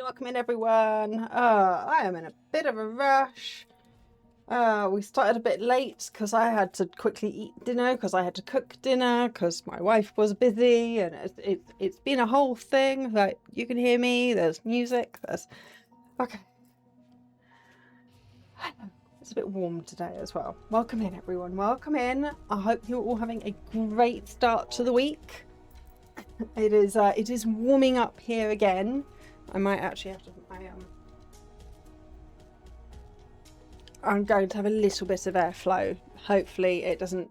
welcome in everyone. I am in a bit of a rush. We started a bit late because I had to quickly eat dinner because I had to cook dinner because my wife was busy, and it's been a whole thing. Like, you can hear me, there's music, there's... Okay. It's a bit warm today as well. Welcome in everyone, welcome in. I hope you're all having a great start to the week. It is warming up here again. I might actually have to put my I'm going to have a little bit of airflow. Hopefully it doesn't...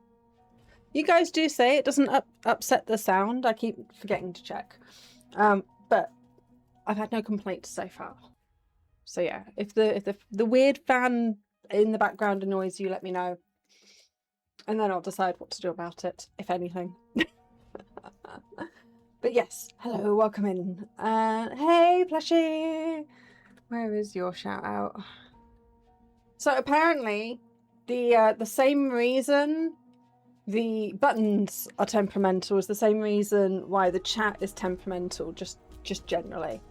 You guys do say it doesn't upset the sound. I keep forgetting to check. But I've had no complaints so far. So yeah, if the weird fan in the background annoys you, let me know. And then I'll decide what to do about it, if anything. But yes, hello, welcome in. Hey, Plushie! Where is your shout out? So apparently, the same reason the buttons are temperamental is the same reason why the chat is temperamental, just generally.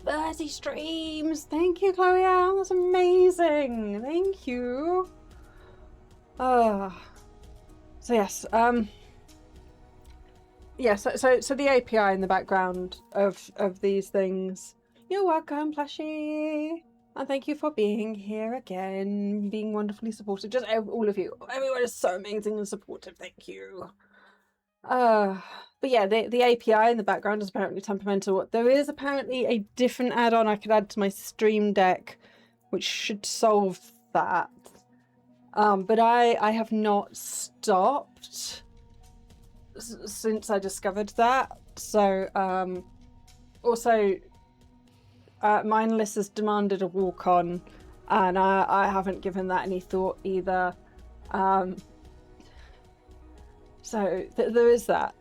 Birdsy streams! Thank you, Chloe Al, that's amazing! Thank you! So yes, yeah, so the API in the background of these things. You're welcome, Plushie! And thank you for being here again, being wonderfully supportive. Just all of you. Everyone is so amazing and supportive. Thank you. But yeah, the API in the background is apparently temperamental. There is apparently a different add-on I could add to my Stream Deck, which should solve that. But I have not stopped since I discovered that. So, also... Mindless has demanded a walk-on, and I haven't given that any thought either. So there is that.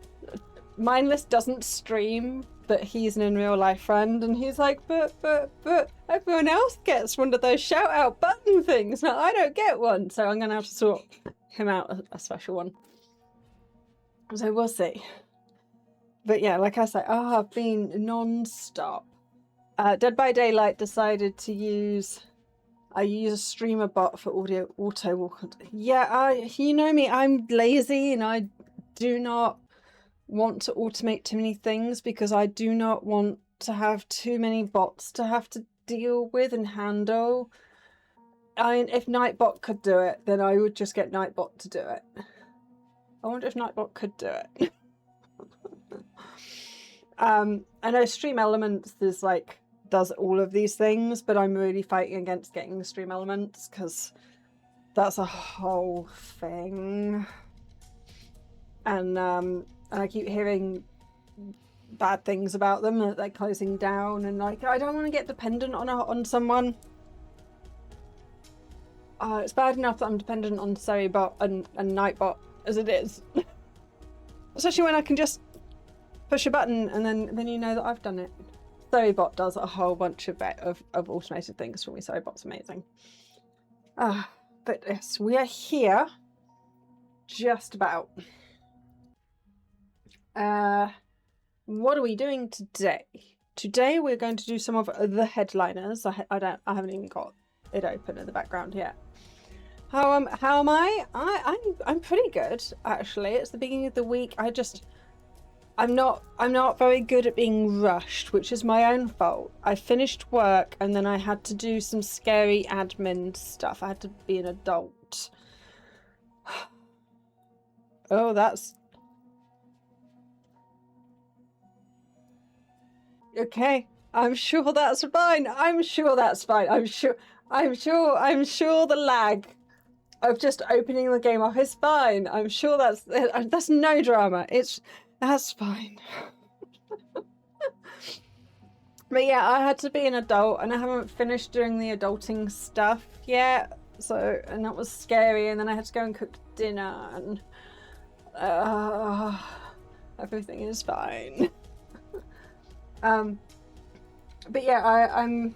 Mindless doesn't stream, but he's an in-real-life friend, and he's like, but everyone else gets one of those shout-out button things. No, I don't get one, so I'm going to have to sort him out a special one. So we'll see. But yeah, like I say, I've been non-stop. Dead by Daylight decided to use a streamer bot for audio auto walk. Yeah, you know me, I'm lazy and I do not want to automate too many things because I do not want to have too many bots to have to deal with and handle. I mean, if Nightbot could do it, then I would just get Nightbot to do it. I wonder if Nightbot could do it. I know Stream Elements is like does all of these things, but I'm really fighting against getting the Stream Elements because that's a whole thing. And I keep hearing bad things about them, that they're closing down, and like I don't want to get dependent on someone. It's bad enough that I'm dependent on Surreybot and Nightbot as it is. Especially when I can just push a button and then you know that I've done it. Surreybot does a whole bunch of automated things for me. Surreybot's amazing. But yes, we are here. Just about. What are we doing today? Today we're going to do some of the headliners. I haven't even got it open in the background yet. How am I? I'm pretty good actually. It's the beginning of the week. I'm not very good at being rushed, which is my own fault. I finished work and then I had to do some scary admin stuff. I had to be an adult. Oh, that's... Okay, I'm sure that's fine. I'm sure that's fine. I'm sure the lag of just opening the game up is fine. I'm sure that's no drama. That's fine. But yeah, I had to be an adult and I haven't finished doing the adulting stuff yet. And that was scary, and then I had to go and cook dinner, and everything is fine. But yeah, I'm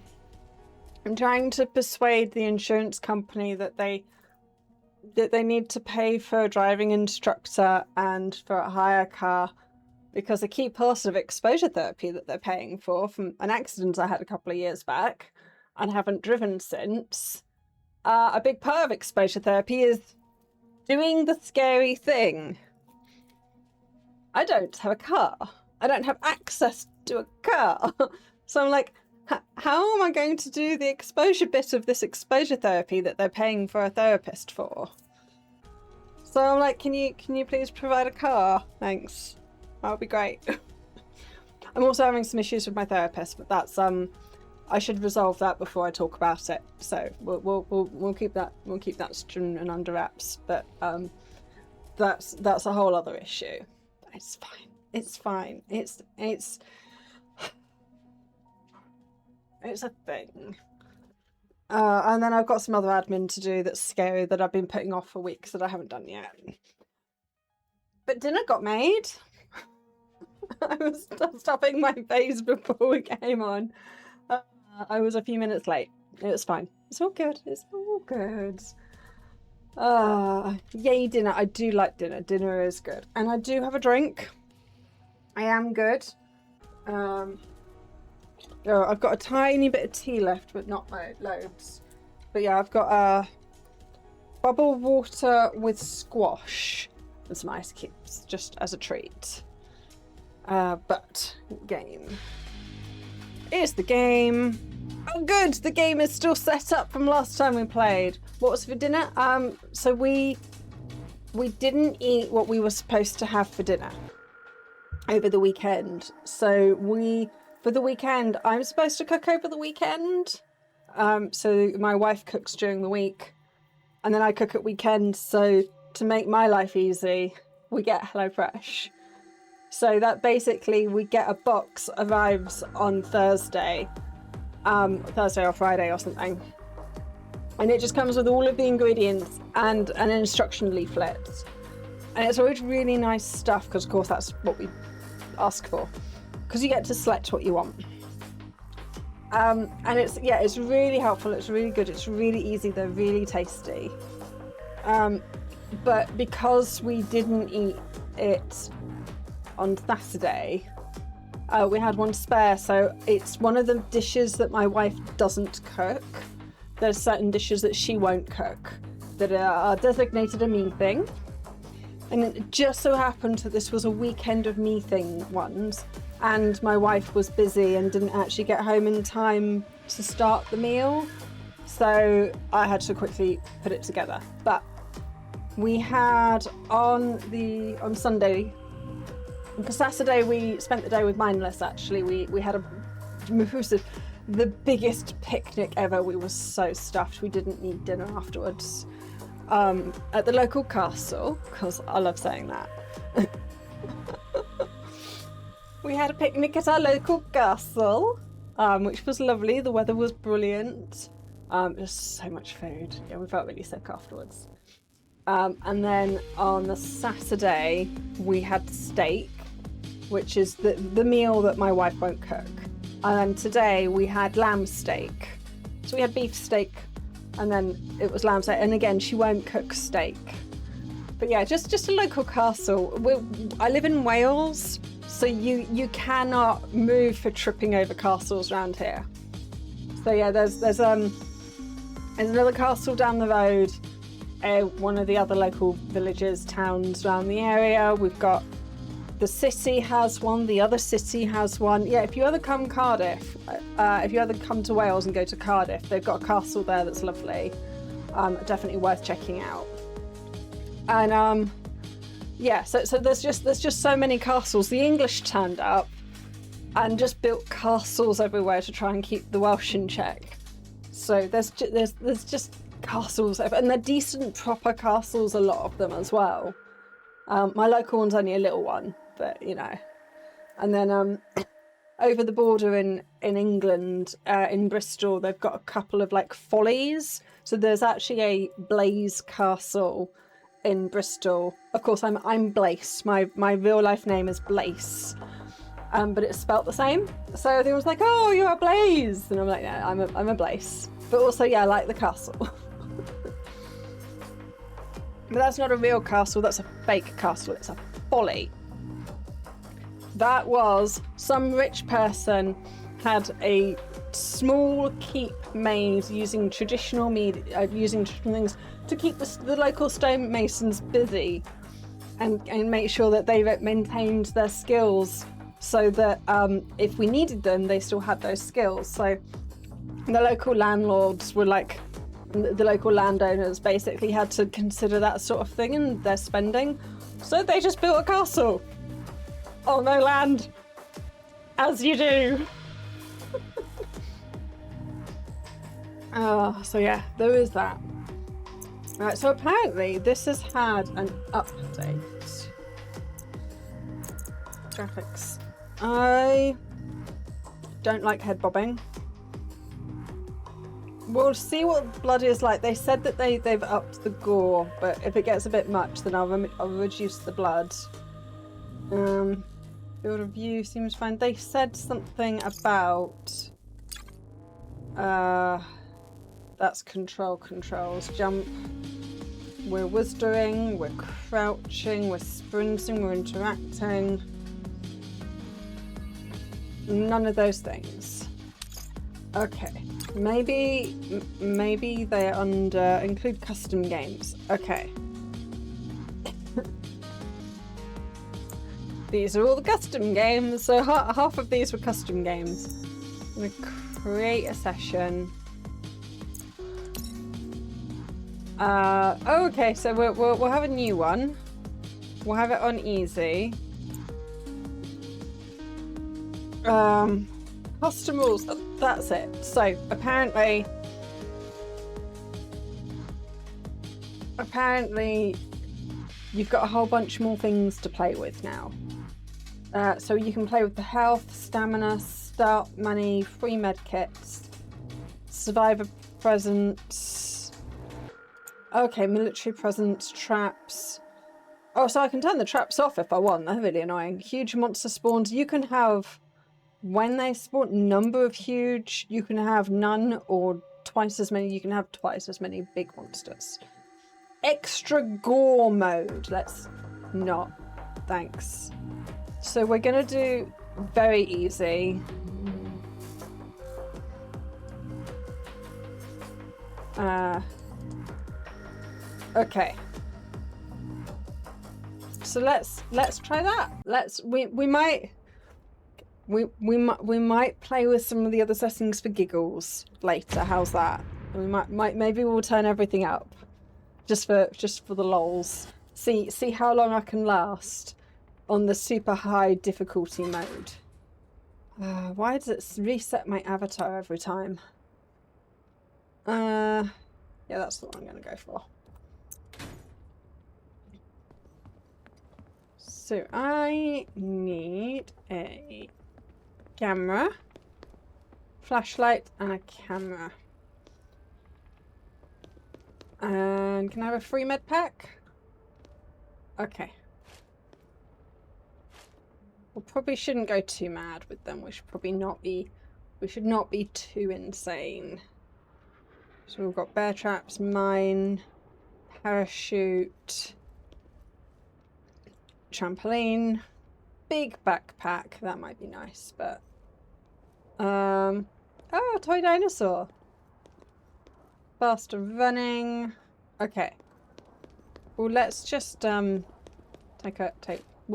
trying to persuade the insurance company that they need to pay for a driving instructor and for a hire car because a key part of exposure therapy that they're paying for from an accident I had a couple of years back and haven't driven since, a big part of exposure therapy is doing the scary thing. I don't have a car. I don't have access to a car. So I'm like, how am I going to do the exposure bit of this exposure therapy that they're paying for a therapist for? So I'm like, can you please provide a car? Thanks. That would be great. I'm also having some issues with my therapist, but that's I should resolve that before I talk about it. So we'll keep that string and under wraps. But that's a whole other issue. It's fine. It's fine. It's a thing. And then I've got some other admin to do that's scary that I've been putting off for weeks that I haven't done yet. But dinner got made. I was stopping my face before we came on. I was a few minutes late. It was fine. It's all good. It's all good. Yay, dinner. I do like dinner. Dinner is good. And I do have a drink. I am good. I've got a tiny bit of tea left, but not loads. But yeah, I've got bubble water with squash and some ice cubes, just as a treat. But game. Here's the game. Oh good, the game is still set up from last time we played. What was for dinner? So we didn't eat what we were supposed to have for dinner over the weekend. So for the weekend, I'm supposed to cook over the weekend. So my wife cooks during the week and then I cook at weekends. So to make my life easy, we get HelloFresh. So that basically we get a box, arrives on Thursday or Friday or something. And it just comes with all of the ingredients and an instruction leaflet. And it's always really nice stuff because of course that's what we ask for. Because you get to select what you want. And it's really helpful, it's really good, it's really easy, they're really tasty. But because we didn't eat it on Saturday, we had one spare, so it's one of the dishes that my wife doesn't cook. There's certain dishes that she won't cook that are designated a me thing. And it just so happened that this was a weekend of me thing ones, and my wife was busy and didn't actually get home in time to start the meal, so I had to quickly put it together. But we had on Sunday, because Saturday we spent the day with Mindless. Actually, we had the biggest picnic ever. We were so stuffed we didn't need dinner afterwards. At the local castle, because I love saying that. We had a picnic at our local castle, which was lovely. The weather was brilliant. Just so much food. Yeah, we felt really sick afterwards. And then on the Saturday, we had steak, which is the meal that my wife won't cook. And then today we had lamb steak. So we had beef steak, and then it was lamb steak. And again, she won't cook steak. But yeah, just a local castle. I live in Wales, so you cannot move for tripping over castles around here. So yeah, there's another castle down the road. One of the other local villages, towns around the area. We've got the city has one, the other city has one. Yeah, if you ever come Cardiff, if you ever come to Wales and go to Cardiff, they've got a castle there that's lovely. Definitely worth checking out. And yeah, so there's just so many castles. The English turned up and just built castles everywhere to try and keep the Welsh in check. So there's just castles, and they're decent proper castles, a lot of them as well. My local one's only a little one, but you know. And then over the border in England, in Bristol, they've got a couple of like follies. So there's actually a Blaise castle in Bristol. Of course, I'm Blaise. My real life name is Blaise, but it's spelt the same. So everyone was like, "Oh, you're a Blaise," and I'm like, "Yeah, I'm a Blaise." But also, yeah, I like the castle. But that's not a real castle. That's a fake castle. It's a folly. That was some rich person had a small keep made using traditional things to keep the local stonemasons busy and make sure that they maintained their skills so that if we needed them, they still had those skills. So the local landlords were like, the local landowners basically had to consider that sort of thing in their spending. So they just built a castle on their land, as you do. So yeah, there is that. Right, so apparently this has had an update. Graphics. I don't like head bobbing. We'll see what blood is like. They said that they've upped the gore, but if it gets a bit much, then I'll reduce the blood. Field of view seems fine. They said something about that's controls. Jump. We're whistling, we're crouching, we're sprinting, we're interacting. None of those things. Okay. Maybe they include custom games. Okay. These are all the custom games. So half of these were custom games. I'm gonna create a session. Okay, so we'll have a new one. We'll have it on easy. Custom rules, that's it. So apparently you've got a whole bunch more things to play with now. So you can play with the health, stamina, start money, free med kits, survivor presents. Okay, military presents, traps. Oh, so I can turn the traps off if I want. They're really annoying. Huge monster spawns. You can have, when they spawn, number of huge. You can have none or twice as many. You can have twice as many big monsters. Extra gore mode. Let's not. Thanks. So we're going to do very easy. Okay. So let's try that. We might play with some of the other settings for giggles later. How's that? We maybe we'll turn everything up just for the lols. See how long I can last on the super high difficulty mode. Why does it reset my avatar every time? Yeah, that's the one I'm gonna go for. So I need a camera, flashlight, and a camera. And can I have a free med pack? Okay. We probably shouldn't go too mad with them. We should not be too insane. So we've got bear traps, mine, parachute, trampoline, big backpack. That might be nice, but oh, toy dinosaur. Faster running. Okay. Well, let's just we'll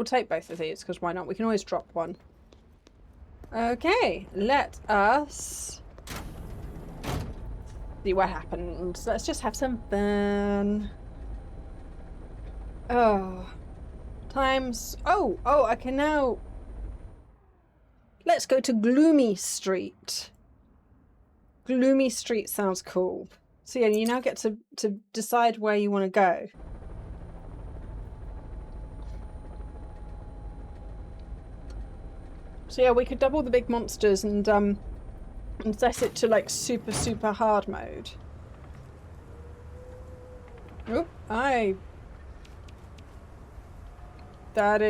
take both of these because why not? We can always drop one. Okay, let us see what happens. Let's just have some fun. Oh. Times. Oh, I can now. Let's go to Gloomy Street. Gloomy Street sounds cool. So yeah, you now get to decide where you want to go. So yeah, we could double the big monsters and set it to like super hard mode. Oop, that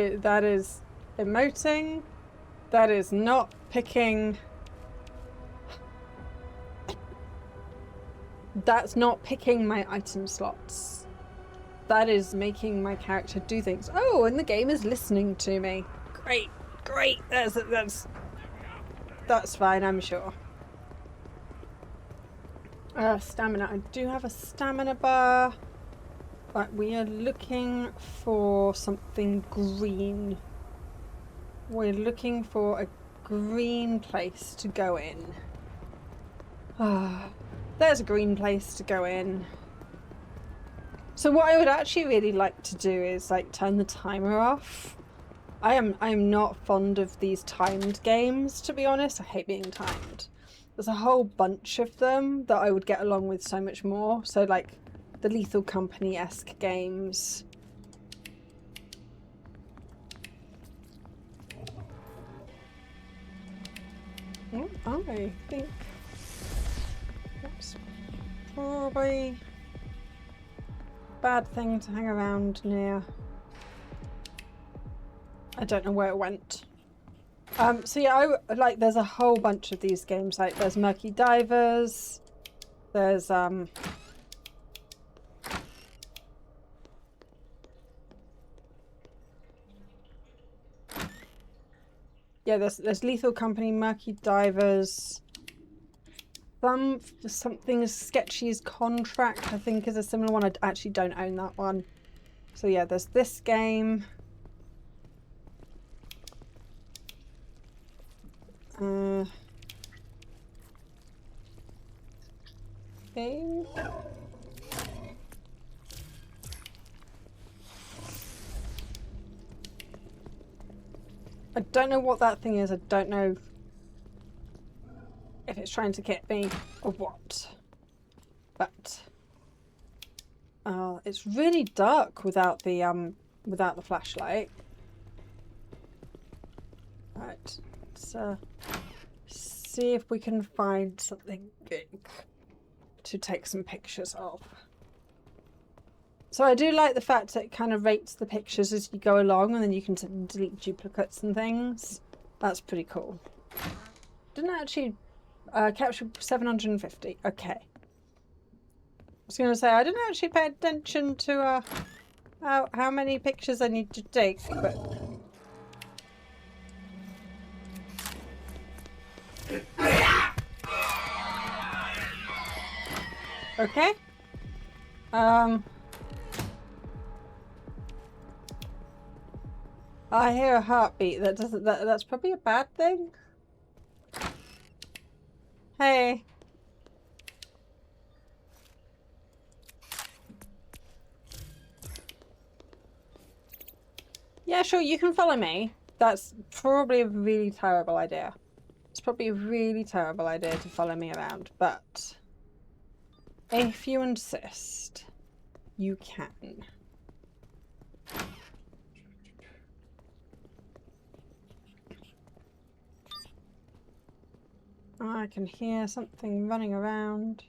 is emoting. That is not picking. That's not picking my item slots. That is making my character do things. Oh, and the game is listening to me. Great. Great. That's fine, I'm sure. Stamina. I do have a stamina bar. But we are looking for something green. We're looking for a green place to go in. Ah, there's a green place to go in. So what I would actually really like to do is like turn the timer off. I am not fond of these timed games, to be honest. I hate being timed. There's a whole bunch of them that I would get along with so much more. So like the Lethal Company-esque games. Oh, I think that's probably a bad thing to hang around near. I don't know where it went. So yeah, like there's a whole bunch of these games. Like there's Murky Divers. There's yeah, there's Lethal Company, Murky Divers. Something as sketchy as Contract, I think, is a similar one. I actually don't own that one. So yeah, there's this game. Game. I don't know what that thing is. I don't know if it's trying to get me or what. But it's really dark without the flashlight. Right. Let's see if we can find something big to take some pictures of. So I do like the fact that it kind of rates the pictures as you go along, and then you can delete duplicates and things. That's pretty cool. Didn't actually capture 750. Okay. I was going to say, I didn't actually pay attention to how many pictures I need to take, but... Okay. I hear a heartbeat. That's probably a bad thing. Hey. Yeah, sure, you can follow me. That's probably a really terrible idea. It's probably a really terrible idea to follow me around, but if you insist, you can. I can hear something running around.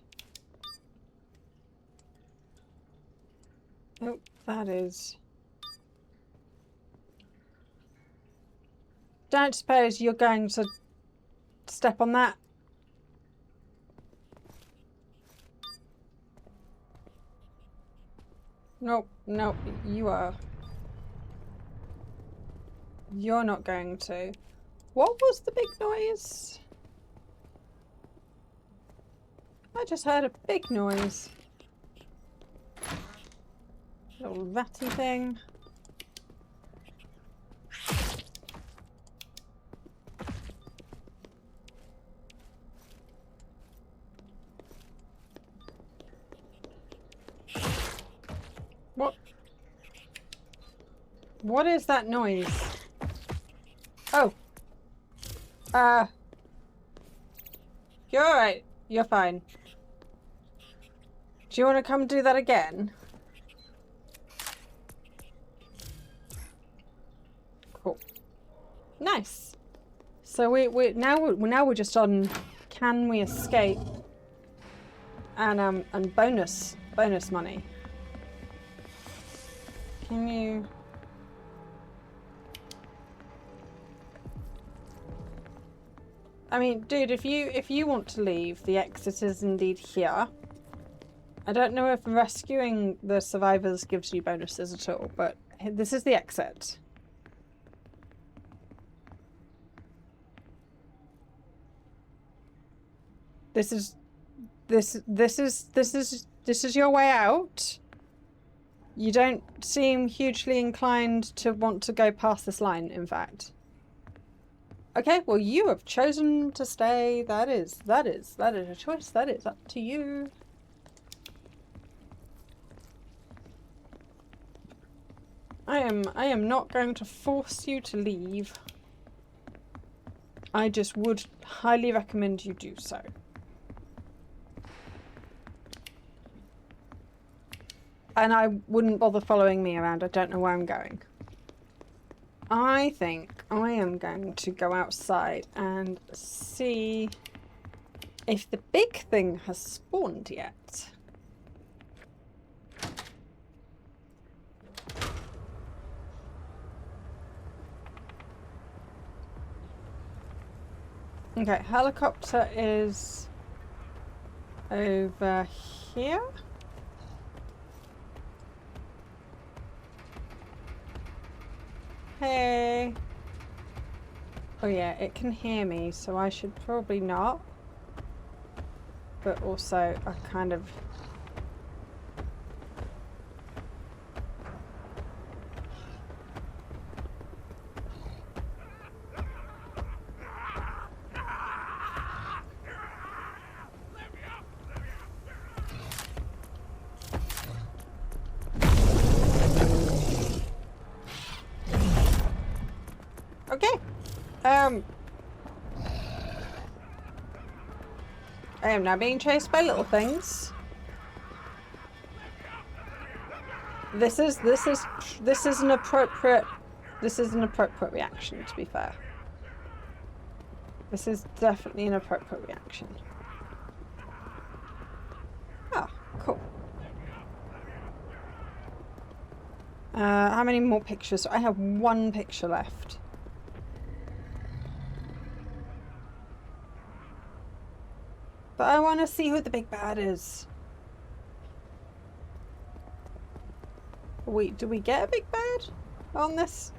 Oh, that is... Don't suppose you're going to step on that? Nope, nope, you are. You're not going to. What was the big noise? I just heard a big noise. Little ratty thing. What? What is that noise? Oh. You're alright. You're fine. Do you want to come do that again? Cool. Nice. So we're just on can we escape and bonus money. Can you? I mean, dude, if you want to leave, the exit is indeed here. I don't know if rescuing the survivors gives you bonuses at all, but this is the exit. This is your way out. You don't seem hugely inclined to want to go past this line, in fact. Okay, well, you have chosen to stay. That is a choice. That is up to you. I am not going to force you to leave. I just would highly recommend you do so. And I wouldn't bother following me around. I don't know where I'm going. I think I am going to go outside and see if the big thing has spawned yet. Okay, helicopter is over here. Hey. Oh yeah, it can hear me, so I should probably not. But also, I kind of... Okay. I am now being chased by little things. This is an appropriate reaction, to be fair. This is definitely an appropriate reaction. Ah, cool. How many more pictures? I have one picture left. But I want to see who the big bad is. Wait, do we get a big bad on this?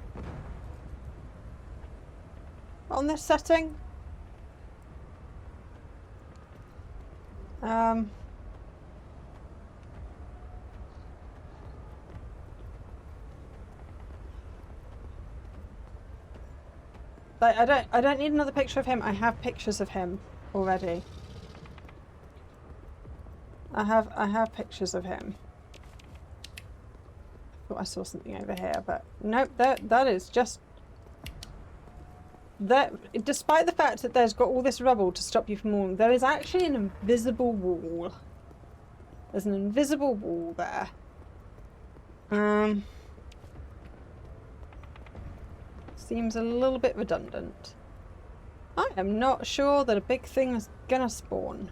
On this setting? I don't need another picture of him. I have pictures of him already. I have pictures of him. Thought I saw something over here, but nope, that is just that. Despite the fact that there's got all this rubble to stop you from moving, there is actually an invisible wall. There's an invisible wall there. Seems a little bit redundant. I am not sure that a big thing is gonna spawn.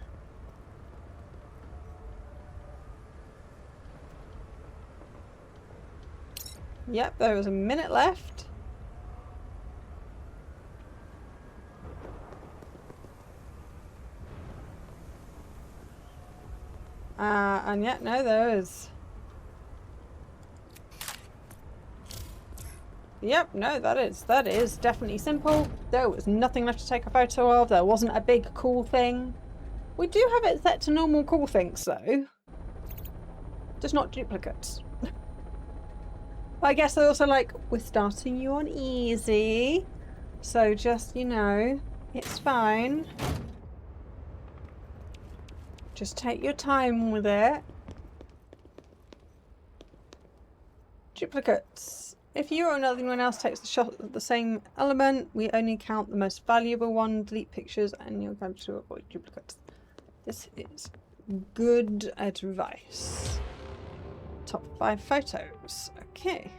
Yep, there was a minute left. And yet, no, there is. Yep, no, that is definitely simple. There was nothing left to take a photo of. There wasn't a big cool thing. We do have it set to normal cool things, though. Just not duplicates. I guess they're also like, we're starting you on easy. So just, you know, it's fine. Just take your time with it. Duplicates. If you or anyone else takes the shot of the same element, we only count the most valuable one, delete pictures, and you'll have to avoid duplicates. This is good advice. Top 5 photos. Okay.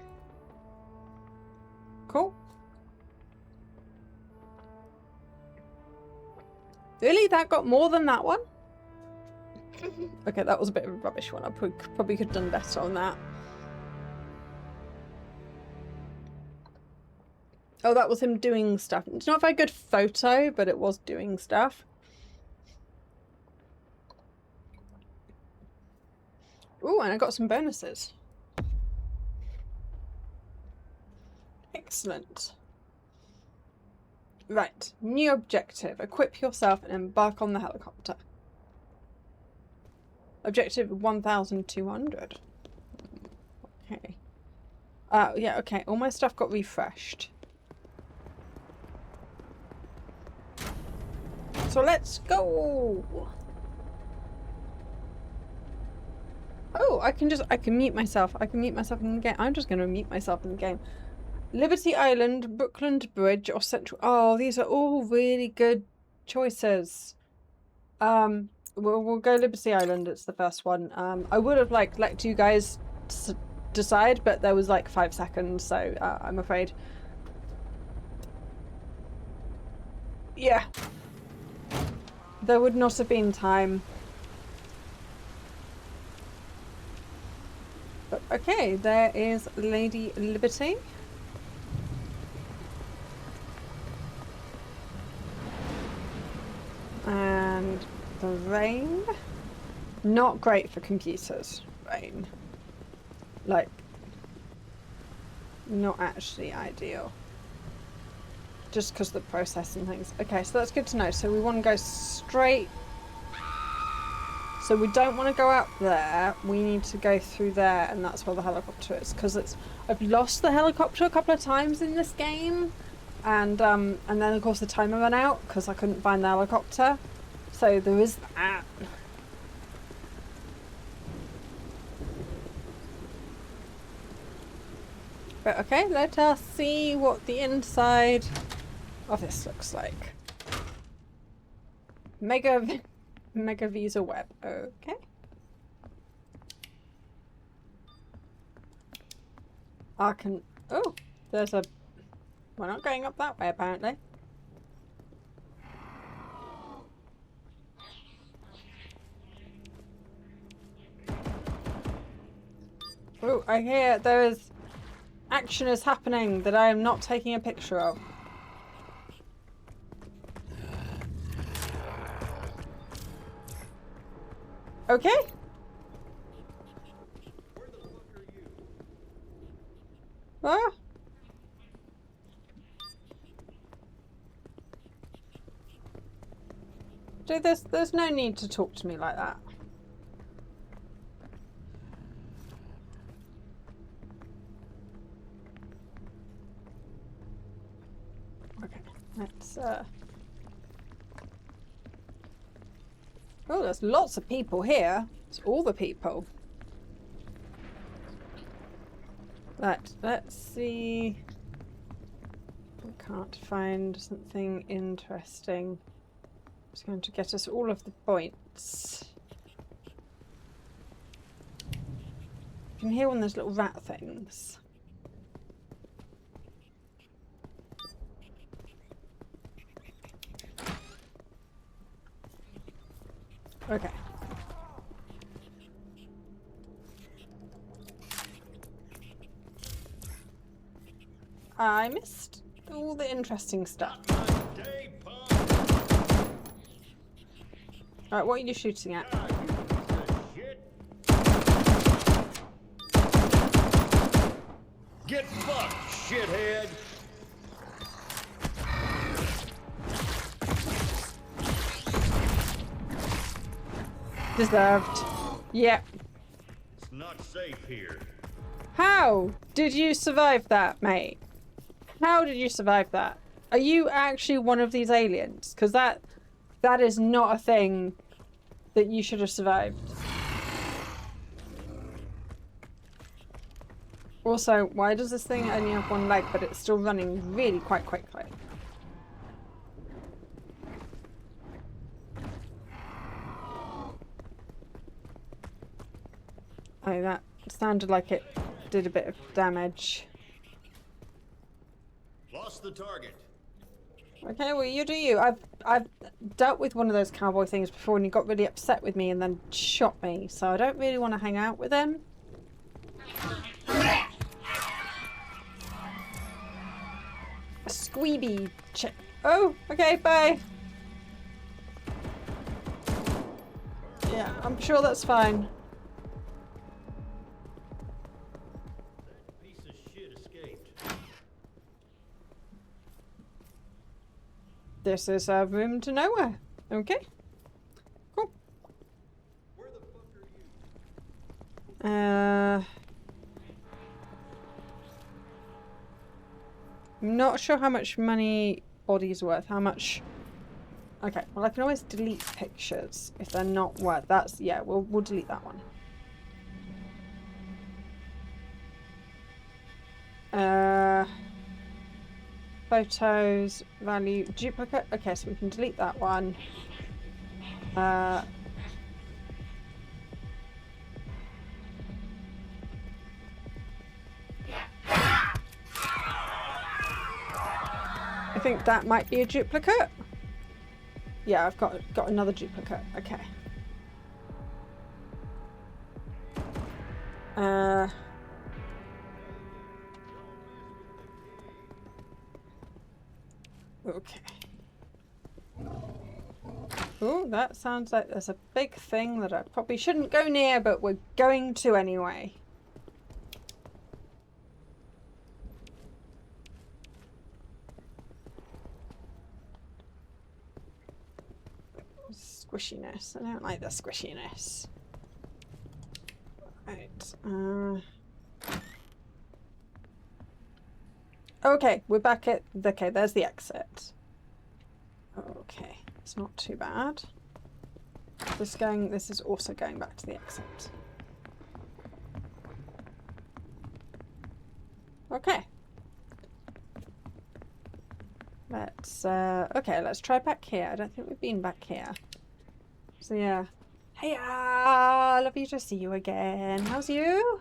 Cool. Really? That got more than that one? Okay, that was a bit of a rubbish one. I probably could have done better on that. Oh, that was him doing stuff. It's not a very good photo, but it was doing stuff. Ooh, and I got some bonuses. Excellent. Right, new objective. Equip yourself and embark on the helicopter. Objective 1,200. Okay. Yeah, okay. All my stuff got refreshed. So let's go! Oh, I can mute myself. I can mute myself in the game. I'm just gonna mute myself in the game. Liberty Island, Brookland Bridge, or Central... Oh, these are all really good choices. We'll go Liberty Island. It's the first one. I would have like let you guys decide, but there was like 5 seconds, so I'm afraid. Yeah. There would not have been time. But okay, there is Lady Liberty. And the rain. Not great for computers, rain. Like, not actually ideal. Just because of the process and things. Okay, so that's good to know. So we want to go straight. So we don't want to go out there. We need to go through there, and that's where the helicopter is. Because it's, I've lost the helicopter a couple of times in this game, and then of course the timer ran out because I couldn't find the helicopter. So there is that. But okay, let us see what the inside of this looks like. Mega Visa Web. Okay. I can... Oh, there's a... We're not going up that way, apparently. Oh, I hear there is... Action is happening that I am not taking a picture of. Okay. Where the fuck are you? Ah. Dude, there's no need to talk to me like that. Okay, let's Oh, there's lots of people here. It's all the people. Let's see. I can't find something interesting. It's going to get us all of the points. You can hear one of those little rat things. Okay. I missed all the interesting stuff. Alright, what are you shooting at? Get fucked, shithead! Deserved. Yep. It's not safe here. How did you survive that, mate? How did you survive that? Are you actually one of these aliens? Because that is not a thing that you should have survived. Also, why does this thing only have one leg, but it's still running really quite quickly? Oh, that sounded like it did a bit of damage. Lost the target. Okay, well you do you. I've dealt with one of those cowboy things before and he got really upset with me and then shot me, so I don't really want to hang out with him. A squeeby chick. Oh, okay, bye. Yeah, I'm sure that's fine. That piece of shit escaped. This is a room to nowhere. Okay. Cool. Where the fuck are you? I'm not sure how much money body's worth. How much? Okay, well I can always delete pictures if they're not worth. That's yeah. We'll delete that one. Photos, value, duplicate. Okay, so we can delete that one. I think that might be a duplicate. Yeah, I've got another duplicate. Okay. Okay. Oh, that sounds like there's a big thing that I probably shouldn't go near, but we're going to anyway. Squishiness. I don't like the squishiness. Right. Okay, we're back at... Okay, there's the exit. Okay, it's not too bad. This is also going back to the exit. Okay. Let's try back here. I don't think we've been back here. So yeah. Hey, lovely to see you again. How's you?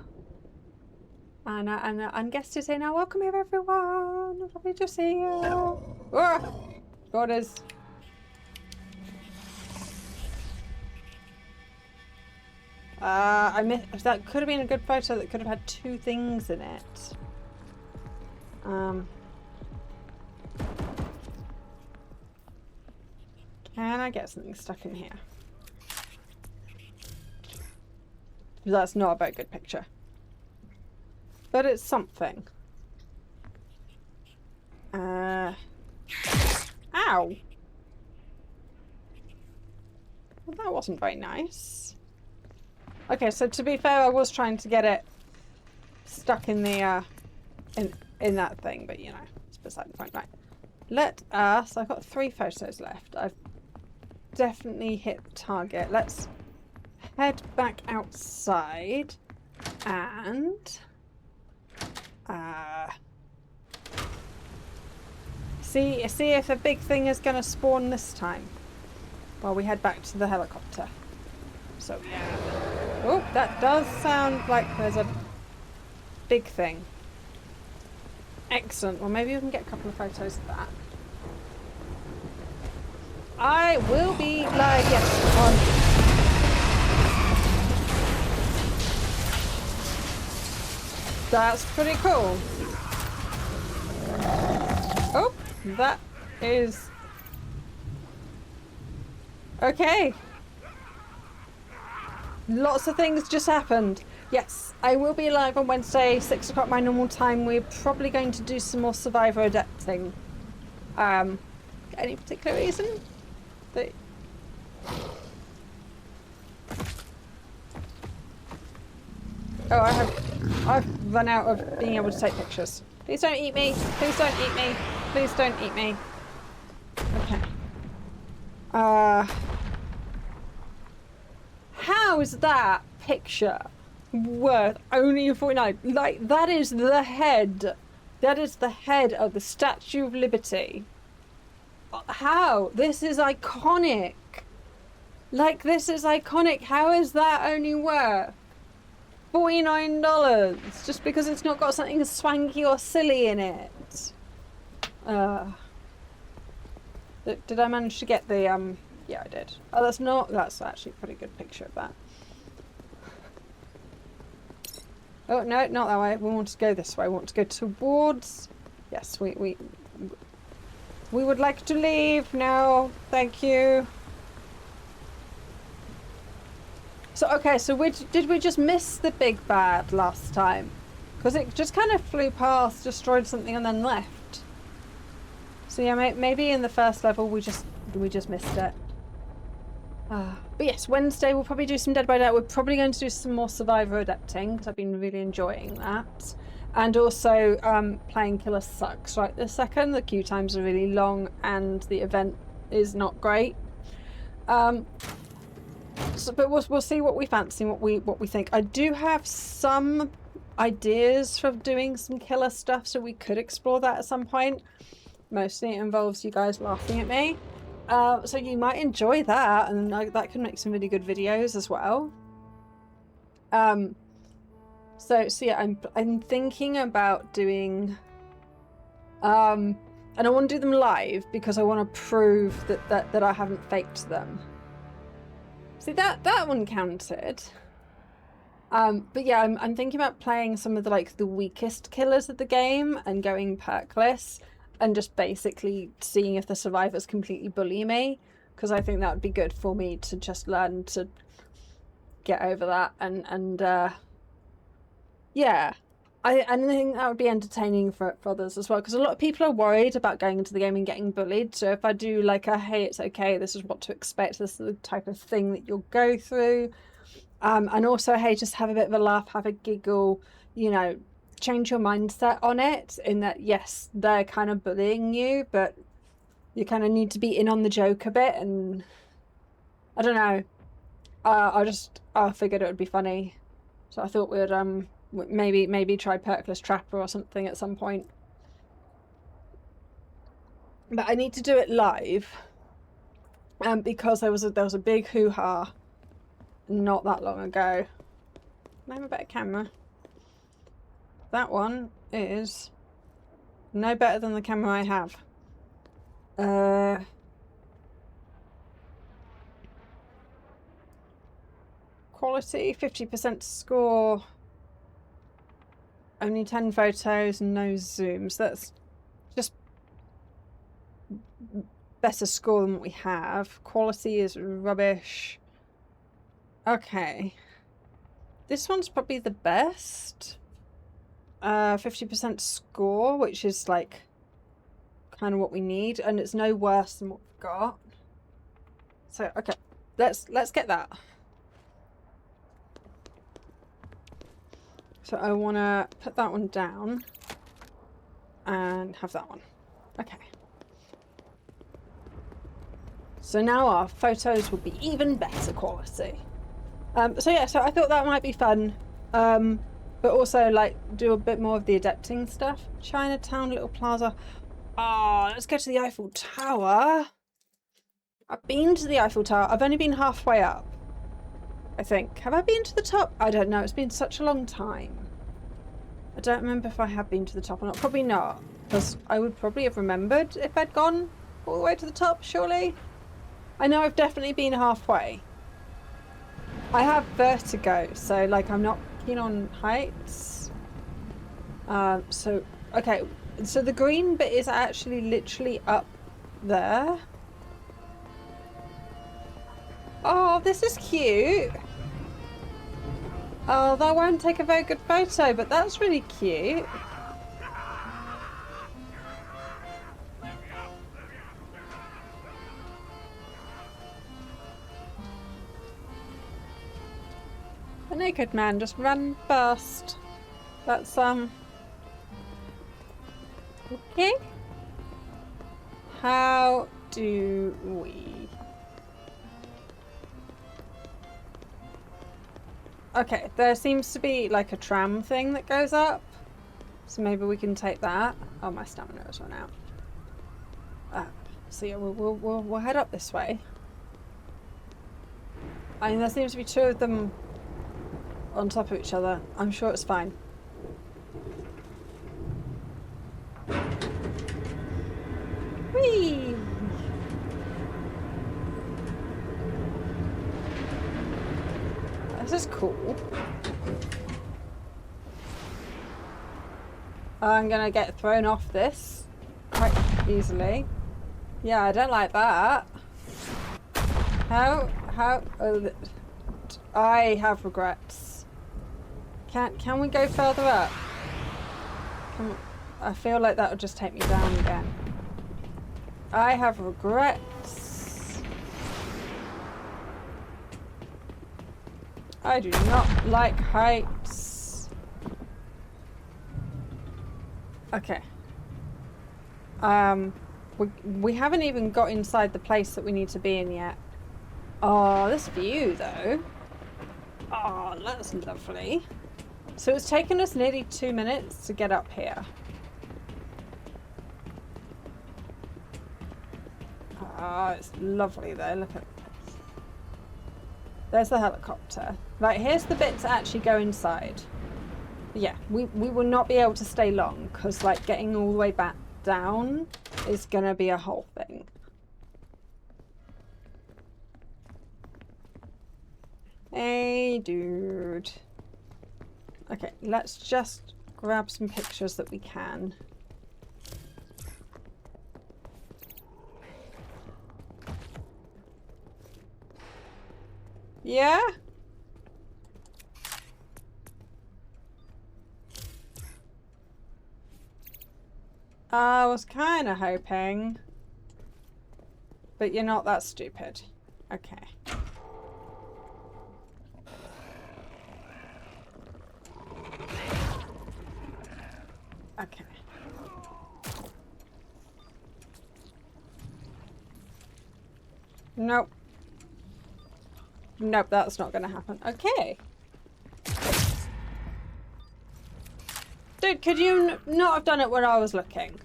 And guest is here now. Welcome here, everyone. Lovely to see you. Oh, borders. I missed. That could have been a good photo. That could have had two things in it. Can I get something stuck in here? That's not a very good picture. But it's something. Ow! Well, that wasn't very nice. Okay, so to be fair, I was trying to get it stuck in the, in that thing, but you know, it's beside the point. Right. Let us... I've got 3 photos left. I've definitely hit target. Let's head back outside and... see if a big thing is going to spawn this time while we head back to the helicopter. So yeah. Oh, that does sound like there's a big thing. Excellent. Well, maybe we can get a couple of photos of that. I will be live, yes, on... That's pretty cool. Oh, that is... Okay. Lots of things just happened. Yes, I will be live on Wednesday, 6 o'clock my normal time. We're probably going to do some more Survivor adapting. Any particular reason? That... Oh, I've run out of being able to take pictures. Please don't eat me. Please don't eat me. Please don't eat me. Okay. How is that picture worth only 49? Like, that is the head. That is the head of the Statue of Liberty. How? This is iconic. Like, this is iconic. How is that only worth $49 just because it's not got something swanky or silly in it? Did I manage to get the yeah, I did. Oh, that's actually a pretty good picture of that. Oh no, not that way. We want to go this way. We want to go towards... Yes, we would like to leave now. Thank you. So, okay, so did we just miss the big bad last time? Because it just kind of flew past, destroyed something, and then left. So yeah, maybe in the first level we just missed it. But yes, Wednesday we'll probably do some Dead by Daylight. We're probably going to do some more Survivor adapting because I've been really enjoying that. And also playing Killer sucks right this second. The queue times are really long and the event is not great. But we'll see what we fancy, what we think. I do have some ideas for doing some Killer stuff, so we could explore that at some point. Mostly it involves you guys laughing at me. So you might enjoy that, and that can make some really good videos as well. So yeah, I'm thinking about doing, and I want to do them live because I want to prove that I haven't faked them. See, that one counted. But yeah, I'm thinking about playing some of the weakest killers of the game and going perkless. And just basically seeing if the survivors completely bully me, because I think that would be good for me to just learn to get over that. And yeah, I think that would be entertaining for others as well, because a lot of people are worried about going into the game and getting bullied. So if I do hey, it's okay, this is what to expect, this is the type of thing that you'll go through, and also, hey, just have a bit of a laugh, have a giggle, you know, change your mindset on it, in that yes, they're kind of bullying you, but you kind of need to be in on the joke a bit. And I don't know, I figured it would be funny, so I thought we'd maybe try Perkless Trapper or something at some point. But I need to do it live, because there was a big hoo-ha not that long ago. Can I have a better camera? That one is no better than the camera I have. Quality, 50% score. Only 10 photos, no zooms. That's just better score than what we have. Quality is rubbish. Okay. This one's probably the best. 50% score, which is like kind of what we need, and it's no worse than what we've got. So okay, let's get that. So I want to put that one down and have that one. Okay. So now our photos will be even better quality. So yeah, so I thought that might be fun. But also, like, do a bit more of the adapting stuff. Chinatown, Little Plaza. Oh, let's go to the Eiffel Tower. I've been to the Eiffel Tower. I've only been halfway up, I think. Have I been to the top? I don't know. It's been such a long time. I don't remember if I have been to the top or not. Probably not, because I would probably have remembered if I'd gone all the way to the top, surely. I know I've definitely been halfway. I have vertigo, so, like, I'm not keen on heights. So okay, so the green bit is actually literally up there. Oh, this is cute. Oh, that won't take a very good photo, but that's really cute. A naked man just ran past. That's okay. How do we? Okay, there seems to be like a tram thing that goes up, so maybe we can take that. Oh, my stamina has run out. So yeah, we'll head up this way. I mean, there seems to be two of them on top of each other. I'm sure it's fine. Whee! This is cool. I'm gonna get thrown off this quite easily. Yeah, I don't like that. How I have regrets. Can we go further up? I feel like that would just take me down again. I have regrets. I do not like heights. Okay. We haven't even got inside the place that we need to be in yet. Oh, this view though. Oh, that's lovely. So it's taken us nearly 2 minutes to get up here. Oh, it's lovely though. Look at this. There's the helicopter. Right, here's the bit to actually go inside. Yeah, we will not be able to stay long because like getting all the way back down is gonna be a whole thing. Hey, dude. Okay, let's just grab some pictures that we can. Yeah? I was kind of hoping. But you're not that stupid. Okay. Okay. Nope. Nope, that's not gonna happen. Okay. Dude, could you not have done it when I was looking?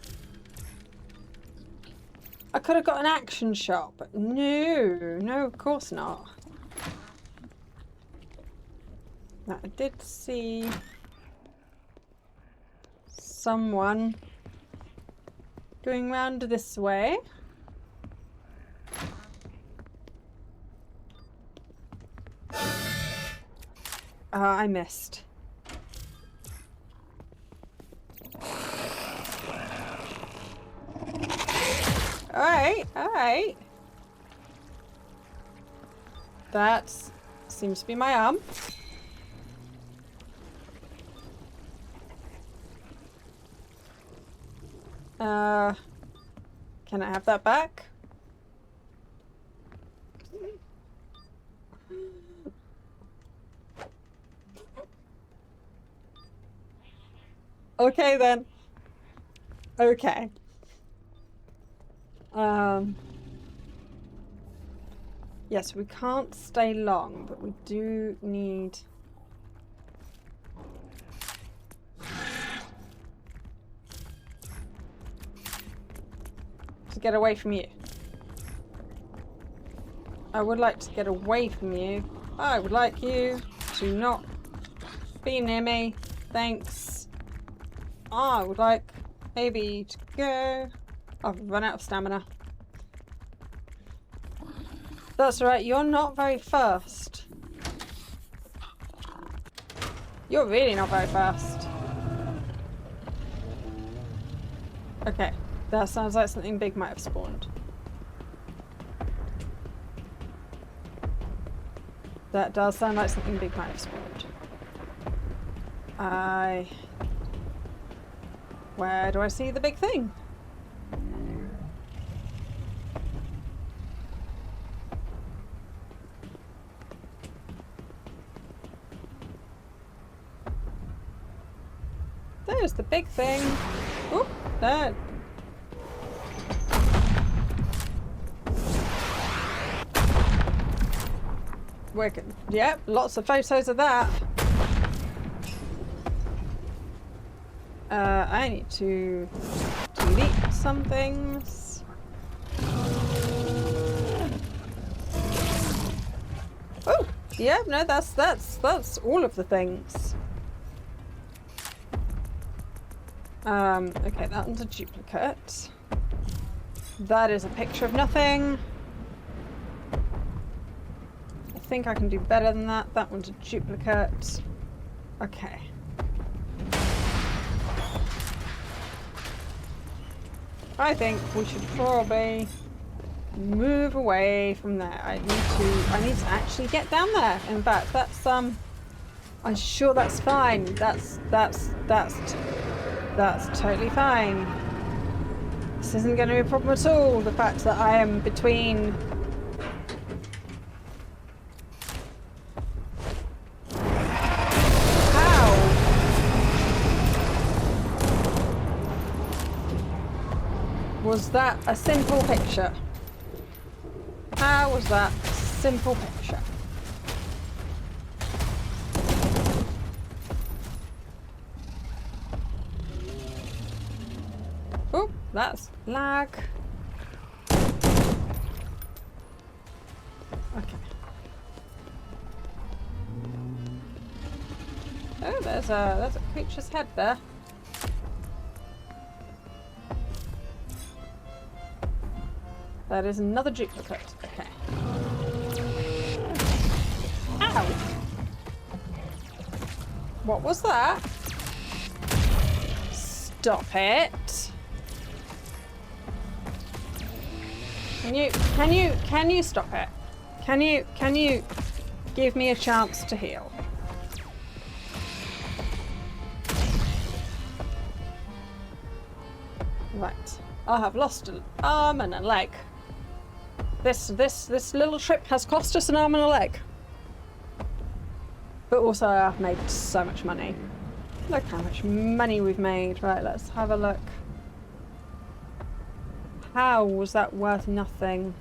I could have got an action shot, but no. No, of course not. Now, I did see someone going round this way. I missed. Alright. That seems to be my arm. Can I have that back? Okay then. Okay. Yes, we can't stay long, but we do need to get away from you. I would like to get away from you. I would like you to not be near me. Thanks. I would like maybe to go. I've run out of stamina. That's right, you're not very fast. You're really not very fast. Okay, that sounds like something big might have spawned. That does sound like something big might have spawned. Where do I see the big thing? There's the big thing. Oh, that. Wicked. Yep, lots of photos of that. I need to delete some things. Oh, yeah, no, that's all of the things. Okay, that one's a duplicate. That is a picture of nothing. I think I can do better than that. That one's a duplicate. Okay. I think we should probably move away from there. I need to actually get down there. In fact, that's I'm sure that's fine. That's totally fine. This isn't going to be a problem at all. The fact that I am between was that a simple picture? How was that a simple picture? Oh, that's lag. Okay. Oh, there's a creature's head there. That is another duplicate. Okay. Ow! What was that? Stop it! Can you stop it? Can you give me a chance to heal? Right. I have lost an arm and a leg. This little trip has cost us an arm and a leg. But also I've made so much money. Look how much money we've made. Right, let's have a look. How was that worth nothing?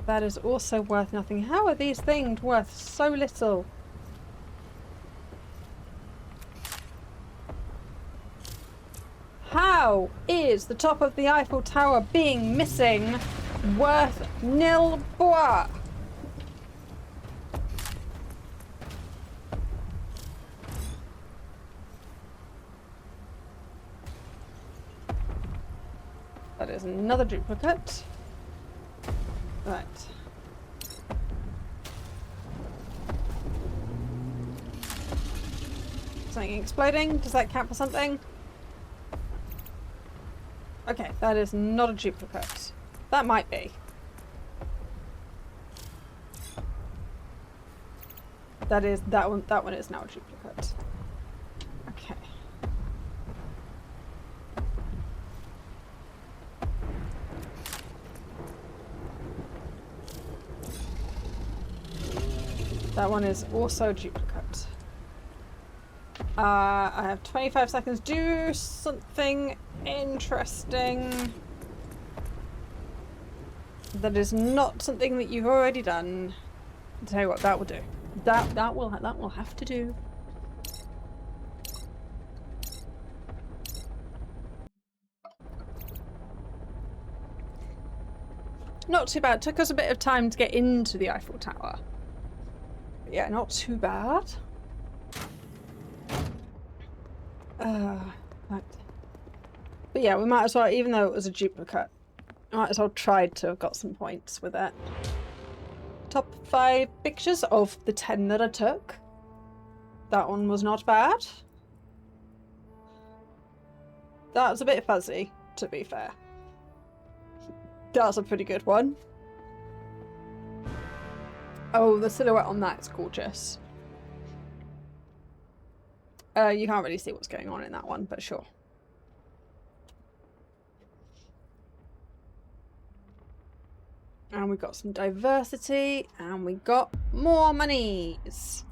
That is also worth nothing. How are these things worth so little? How is the top of the Eiffel Tower being missing worth nil bois? That is another duplicate. Right. Something exploding? Does that count for something? Okay, that is not a duplicate. That might be. That one is now a duplicate. Okay. That one is also a duplicate. I have 25 seconds. Do something interesting. That is not something that you've already done. I'll tell you what, that will do. That will have to do. Not too bad. Took us a bit of time to get into the Eiffel Tower. But yeah, not too bad. Right. But yeah, we might as well, even though it was a duplicate, I might as well try to have got some points with it. Top 5 pictures of the 10 that I took. That one was not bad. That was a bit fuzzy, to be fair. That's a pretty good one. Oh, the silhouette on that is gorgeous. You can't really see what's going on in that one, but sure. And we got some diversity, and we got more monies.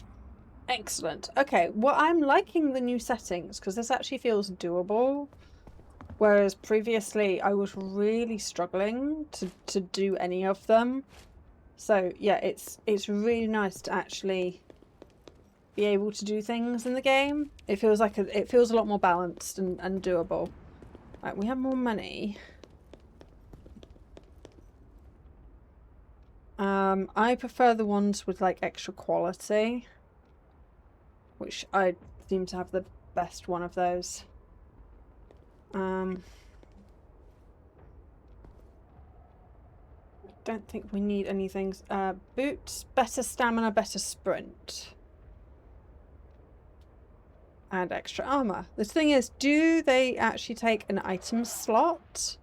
Excellent. Okay, well, I'm liking the new settings because this actually feels doable. Whereas previously I was really struggling to do any of them. So yeah, it's really nice to actually be able to do things in the game. It feels like it feels a lot more balanced and doable. Right, we have more money. I prefer the ones with like extra quality, which I seem to have the best one of those. I don't think we need anything. Boots, better stamina, better sprint. And extra armor. The thing is, do they actually take an item slot?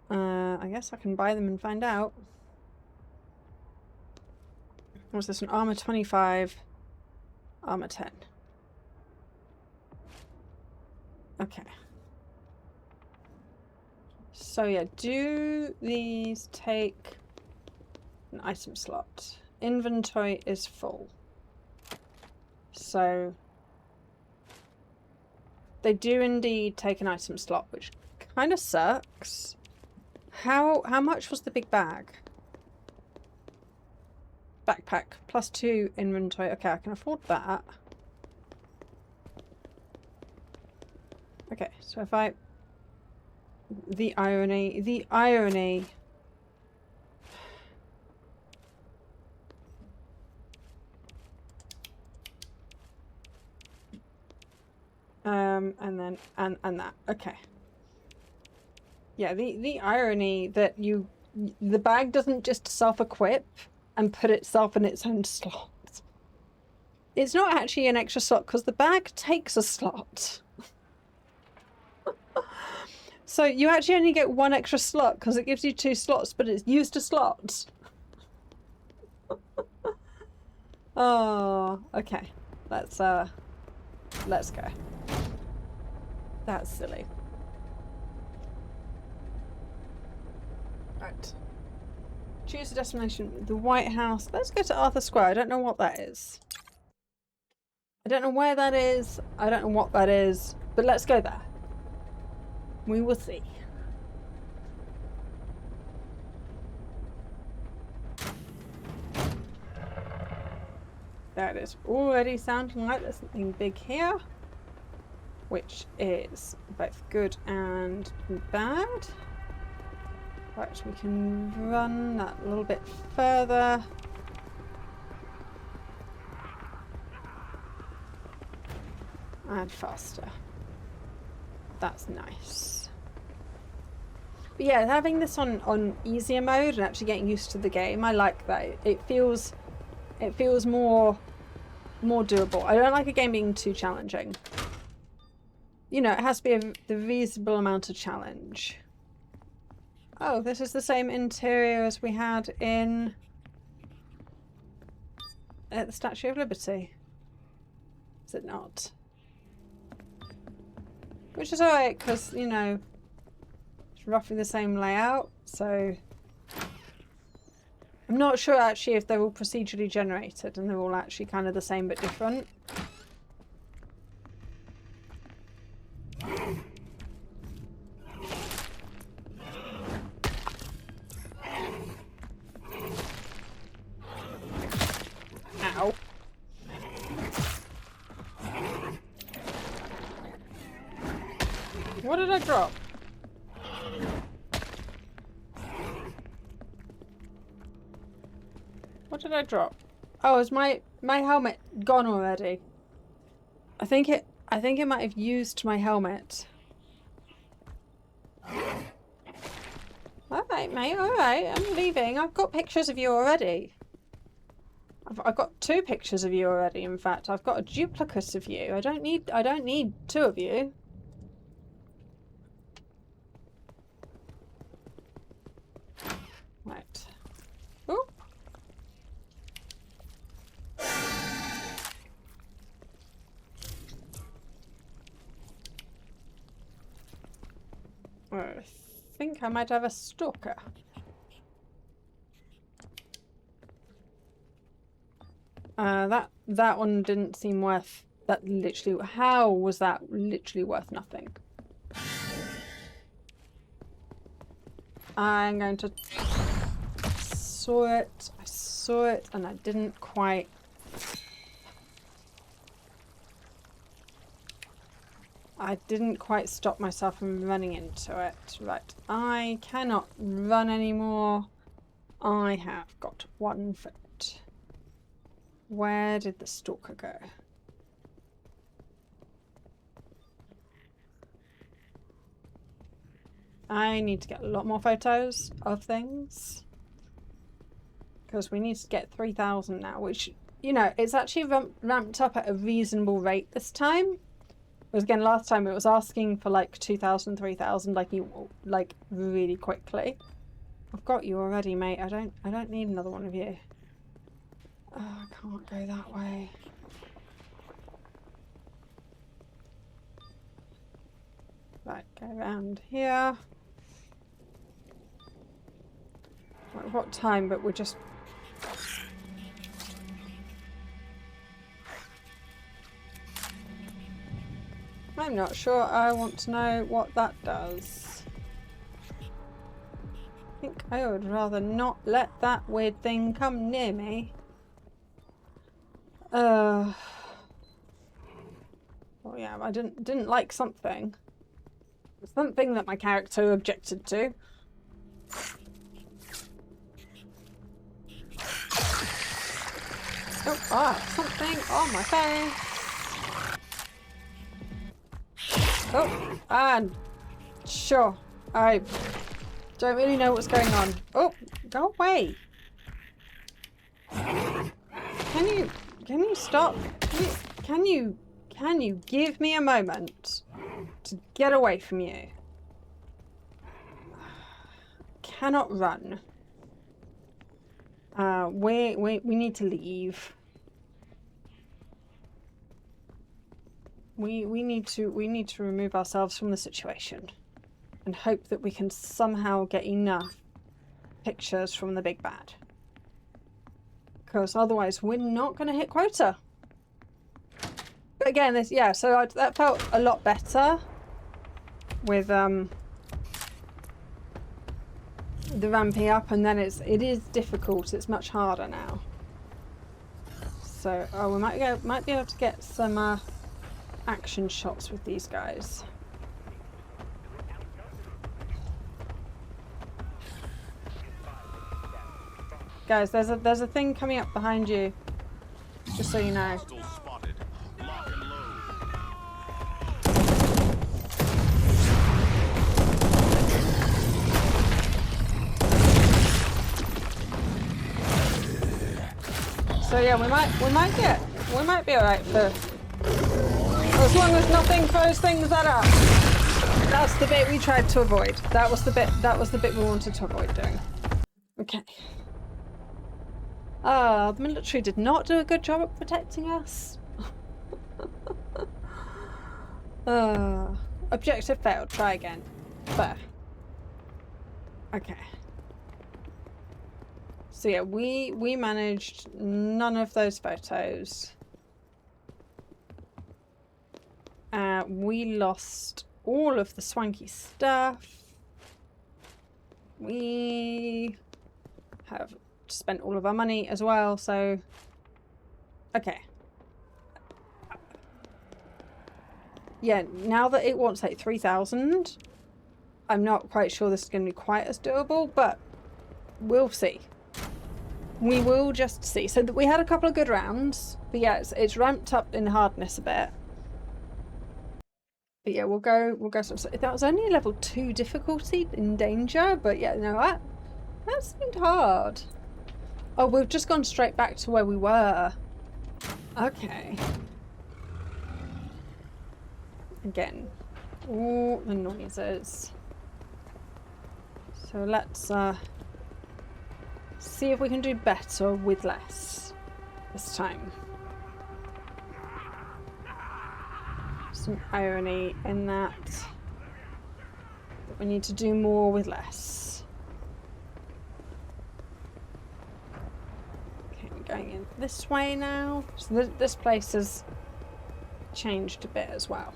I guess I can buy them and find out. What's this one? Armor 25, armor 10. Okay. So yeah, do these take an item slot? Inventory is full. So they do indeed take an item slot, which kind of sucks. How much was the big bag? Backpack +2 inventory. Okay, I can afford that. Okay, so if I... The irony. The irony. And then, and that. Okay. Yeah, the irony that the bag doesn't just self-equip and put itself in its own slot. It's not actually an extra slot because the bag takes a slot. So you actually only get one extra slot because it gives you 2 slots, but it's used a slot. Oh, okay. Let's go. That's silly. Right. Choose a destination. The White House. Let's go to Arthur Square. I don't know what that is. I don't know where that is. I don't know what that is. But let's go there. We will see. There it is. Already sounding like there's something big here. Which is both good and bad. Right, we can run that a little bit further. And faster. That's nice. But yeah, having this on easier mode and actually getting used to the game, I like that. It feels more doable. I don't like a game being too challenging. You know, it has to be the reasonable amount of challenge. Oh, this is the same interior as we had in at the Statue of Liberty. Is it not? Which is alright, because, you know, it's roughly the same layout, so... I'm not sure actually if they're all procedurally generated and they're all actually kind of the same but different. Ow. What did I drop? What did I drop? Oh, is my helmet gone already? I think it might have used my helmet. Alright, mate, alright, I'm leaving. I've got pictures of you already. I've got 2 pictures of you already, in fact. I've got a duplicate of you. I don't need 2 of you. Right. Oh. I think I might have a stalker. That one didn't seem worth that. Literally, how was that literally worth nothing? I'm going to... I saw it, and I didn't quite... stop myself from running into it. Right, I cannot run anymore. I have got 1 foot. Where did the stalker go? I need to get a lot more photos of things. Because we need to get 3,000 now, which, you know, it's actually ramped up at a reasonable rate this time. Whereas again, last time it was asking for like 2,000, 3,000, like really quickly. I've got you already, mate. I don't need another one of you. Oh, I can't go that way. Right, go around here. Right, what time? But we're just... I'm not sure I want to know what that does. think I would rather not let that weird thing come near me. Oh yeah, I didn't like something. Something that my character objected to. Oh, something on my face. Oh, and sure, I don't really know what's going on. Oh, go away. Can you stop? Can you give me a moment to get away from you? Cannot run. We need to leave. We need to remove ourselves from the situation and hope that we can somehow get enough pictures from the big bad. Because otherwise we're not going to hit quota. But again, that felt a lot better with the ramping up, and then it is difficult. It's much harder now. So we might be able to get some action shots with these guys. Guys, there's a thing coming up behind you. Just so you know. So yeah, we might be alright for as long as nothing throws things at us. That's the bit we tried to avoid. That was the bit we wanted to avoid doing. Okay. The military did not do a good job at protecting us. Objective failed. Try again. Fair. Okay. So yeah, we managed none of those photos. We lost all of the swanky stuff. We have spent all of our money as well, so okay. Yeah, now that it wants like 3,000, I'm not quite sure this is going to be quite as doable, but we'll see. We will just see. So we had a couple of good rounds, but yeah, it's ramped up in hardness a bit. But yeah, we'll go some. That was only a level 2 difficulty in danger, but yeah, no, that seemed hard. Oh, we've just gone straight back to where we were. Okay. Again, all the noises. So let's see if we can do better with less this time. Some irony in that we need to do more with less. Okay, we're going in this way now. So this place has changed a bit as well.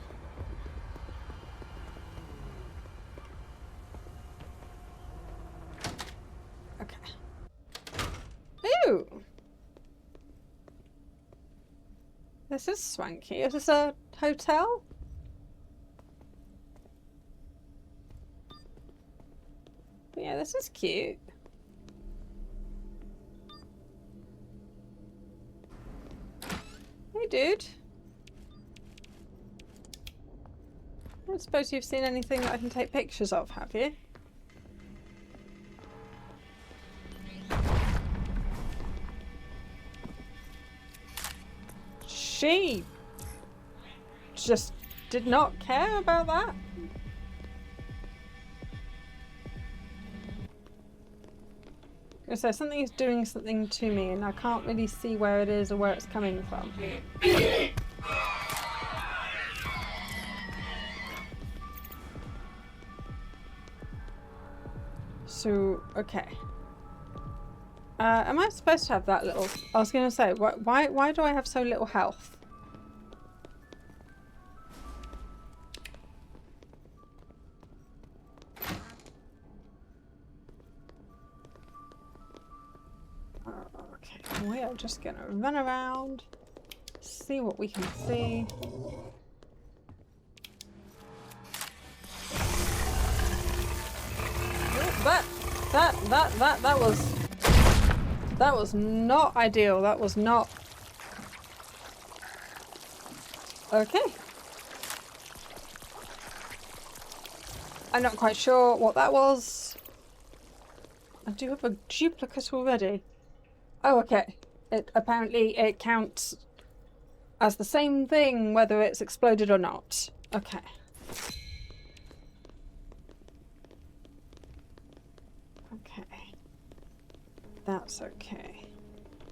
Okay. Ooh! This is swanky. Is this a hotel? Yeah, this is cute. Hey, dude. I don't suppose you've seen anything that I can take pictures of, have you? She just did not care about that. So something is doing something to me and I can't really see where it is or where it's coming from. So, okay. Am I supposed to have that little... I was going to say, why do I have so little health? Okay, we are just gonna run around, see what we can see. That was not ideal. That was not okay. I'm not quite sure what that was. I do have a duplicate already. Oh, okay. Apparently it counts as the same thing whether it's exploded or not. Okay. Okay. That's okay.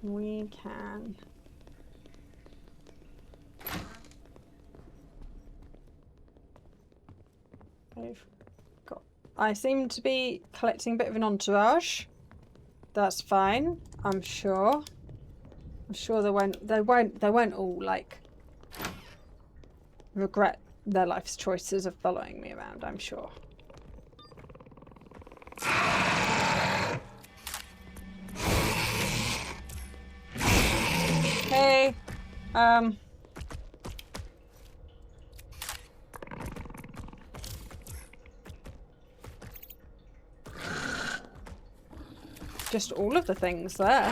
We can... I seem to be collecting a bit of an entourage. That's fine, I'm sure. I'm sure they won't all like regret their life's choices of following me around, I'm sure. Hey, just all of the things there.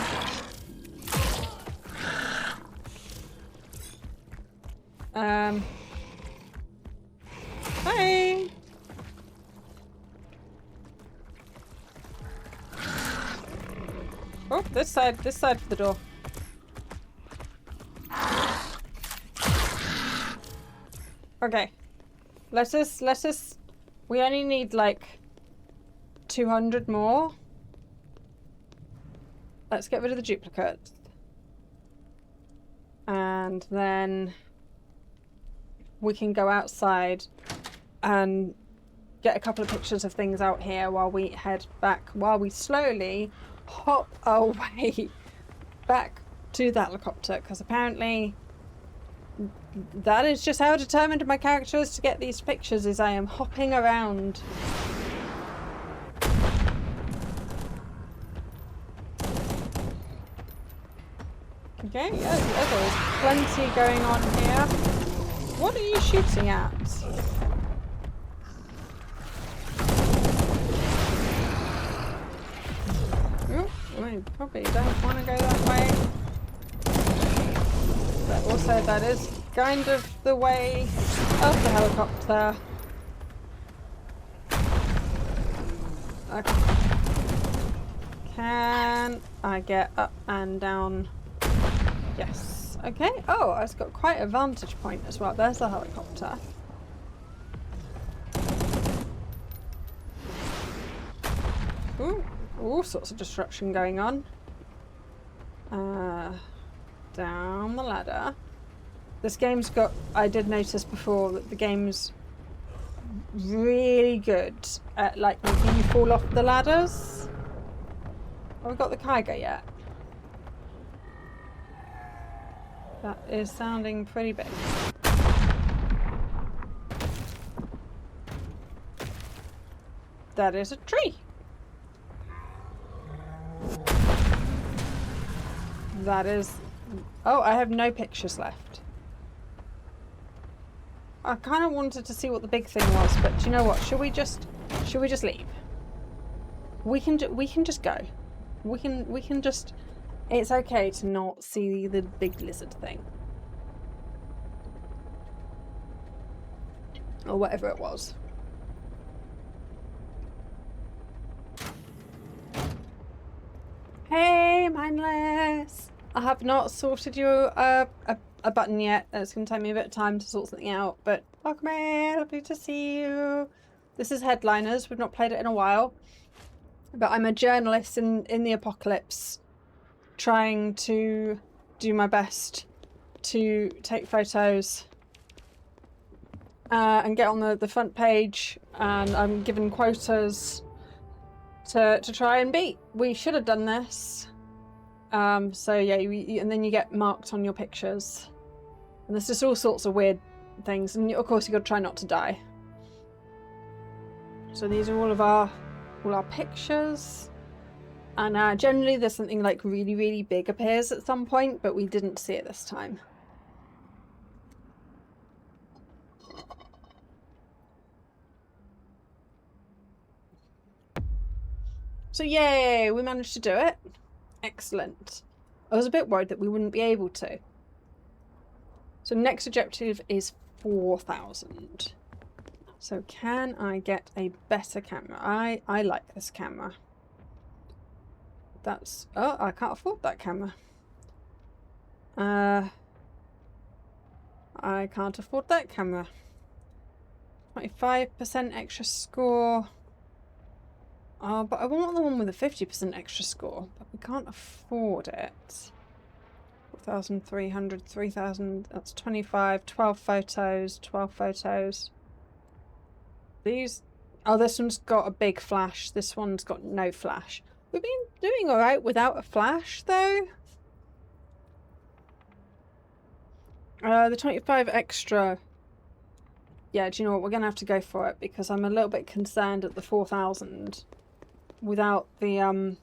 Hey. Oh, this side for the door. Okay. Let us, we only need like 200 more. Let's get rid of the duplicate. And then we can go outside and get a couple of pictures of things out here while we head back, while we slowly hop our way back to the helicopter, because apparently that is just how determined my character is to get these pictures, is I am hopping around. Okay, yeah, there is plenty going on here. What are you shooting at? Oh, we probably don't want to go that way. But also that is kind of the way of the helicopter. Okay. Can I get up and down? Yes. Okay. Oh, it's got quite a vantage point as well. There's the helicopter. Ooh, all sorts of destruction going on. Down the ladder. This game's got... I did notice before that the game's really good at like making you fall off the ladders. Have we got the Kyger yet? That is sounding pretty big. That is a tree. That is... Oh, I have no pictures left. I kind of wanted to see what the big thing was, but do you know what? Should we just leave? We can just go. We can just... It's okay to not see the big lizard thing. Or whatever it was. Hey, mindless! I have not sorted you a button yet. It's going to take me a bit of time to sort something out, but welcome in, lovely to see you. This is Headliners. We've not played it in a while. But I'm a journalist in the apocalypse, trying to do my best to take photos and get on the front page, and I'm given quotas to try and beat. We should have done this. So yeah, and then you get marked on your pictures. And there's just all sorts of weird things. And of course you've got to try not to die. So these are all our pictures. And generally there's something like really, really big appears at some point, but we didn't see it this time. So yay, we managed to do it. Excellent. I was a bit worried that we wouldn't be able to. So next objective is 4,000. So can I get a better camera? I like this camera. That's... oh, I can't afford that camera. I can't afford that camera. 25% extra score. Oh, but I want the one with a 50% extra score, but we can't afford it. 4,300, 3,000, that's 25, 12 photos, 12 photos. These, oh, this one's got a big flash, this one's got no flash. We've been doing alright without a flash, though. The 25 extra. Yeah, do you know what? We're going to have to go for it because I'm a little bit concerned at the 4,000 without the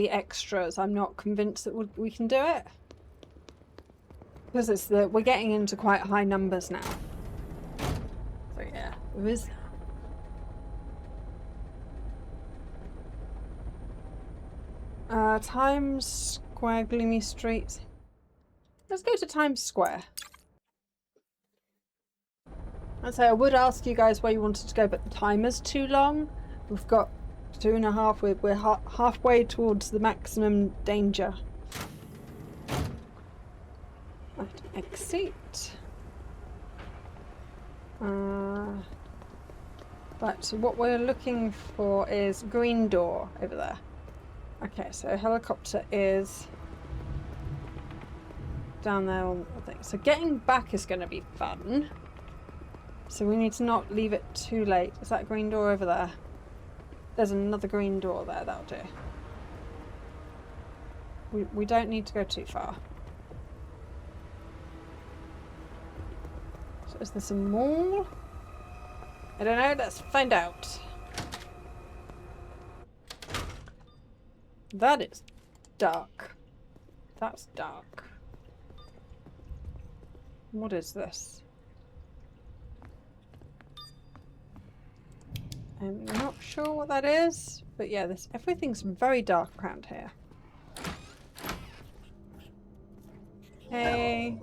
extras. I'm not convinced that we can do it because it's we're getting into quite high numbers now. So yeah, there is. Times Square, gloomy streets. Let's go to Times Square. I'd say I would ask you guys where you wanted to go, but the timer's too long. We've got 2.5. We're halfway towards the maximum danger. Right, exit. Right, so what we're looking for is green door over there. Okay, so helicopter is down there on the thing. So getting back is going to be fun. So we need to not leave it too late. Is that green door over there? There's another green door there, that'll do. We don't need to go too far. So is this a mall? I don't know, let's find out. That is dark. That's dark. What is this? I'm not sure what that is, but yeah, everything's very dark around here. Hey.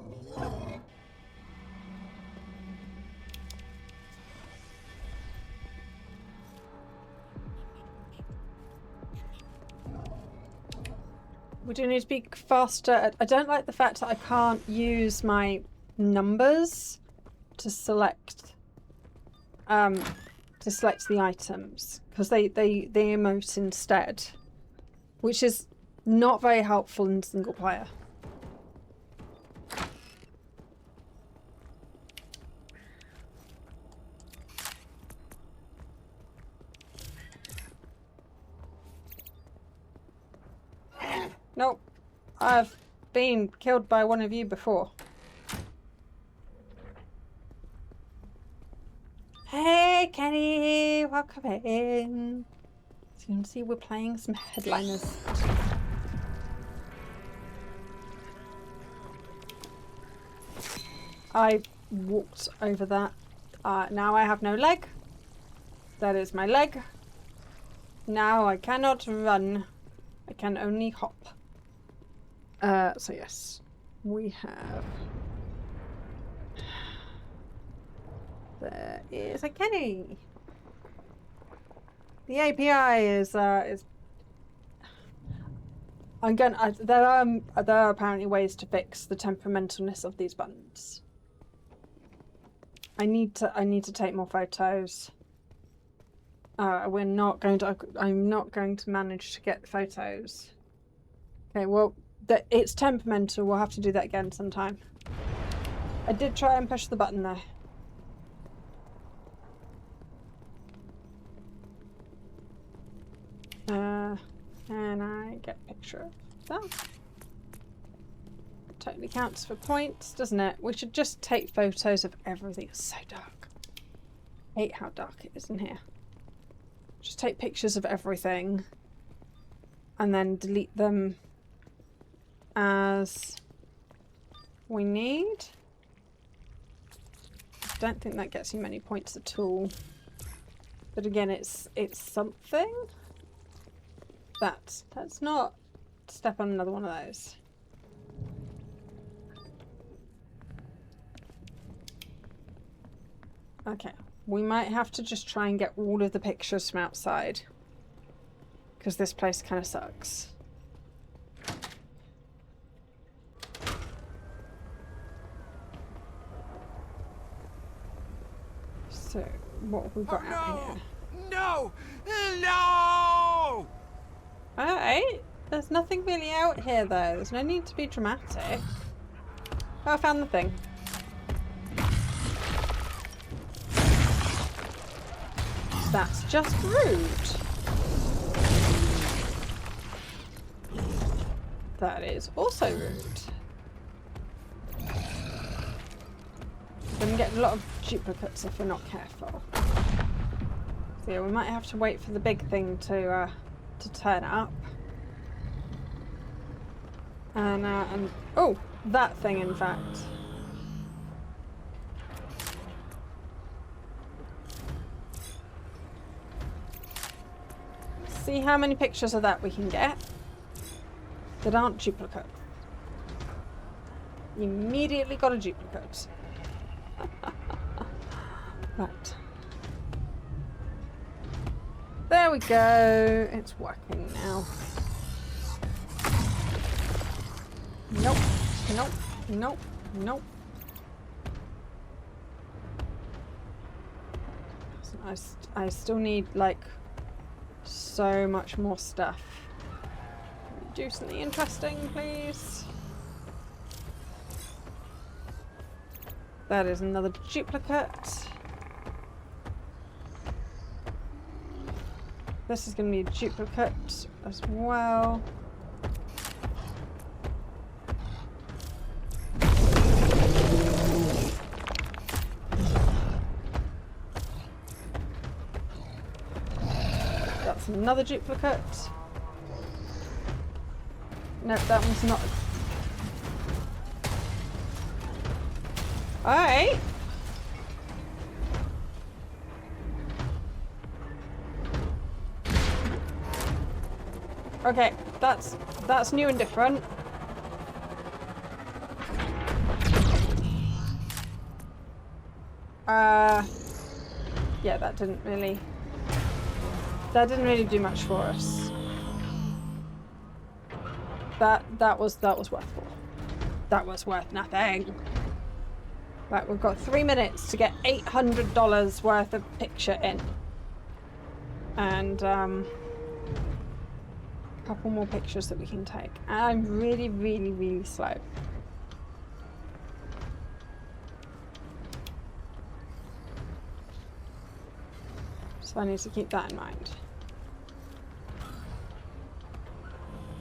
We do need to be faster. I don't like the fact that I can't use my numbers to select the items because they emote instead, which is not very helpful in single player. Nope, I've been killed by one of you before. Hey, Kenny, welcome in. So you can see we're playing some headliners. I walked over that. Now I have no leg. That is my leg. Now I cannot run. I can only hop. So yes, we have... There is a Kenny. The API is I'm going. There are apparently ways to fix the temperamentalness of these buttons. I need to take more photos. We're not going to. I'm not going to manage to get photos. Okay, well, it's temperamental. We'll have to do that again sometime. I did try and push the button there. Can I get a picture of that? Totally counts for points, doesn't it? We should just take photos of everything. It's so dark. I hate how dark it is in here. just take pictures of everything and then delete them as we need. I don't think that gets you many points at all. But again, it's something. Let's not step on another one of those. Okay, we might have to just try and get all of the pictures from outside, because this place kind of sucks. So, what have we got out here? No! No! Alright, there's nothing really out here though. There's no need to be dramatic. Oh, I found the thing. That's just rude. That is also rude. We're gonna get a lot of duplicates if we're not careful. So yeah, we might have to wait for the big thing to turn up. And oh, that thing in fact. See how many pictures of that we can get that aren't duplicate. Immediately got a duplicate. Right. There we go. It's working now. Nope. Nope. Nope. Nope. I still need like so much more stuff. Do something interesting, please. That is another duplicate. This is going to be a duplicate as well. That's another duplicate. No, that one's not. Alright. Okay, that's new and different. Yeah, that didn't really do much for us. That was worth more. That was worth nothing. Right, we've got 3 minutes to get $800 worth of picture in. And a couple more pictures that we can take. And I'm really, really, really slow. So I need to keep that in mind.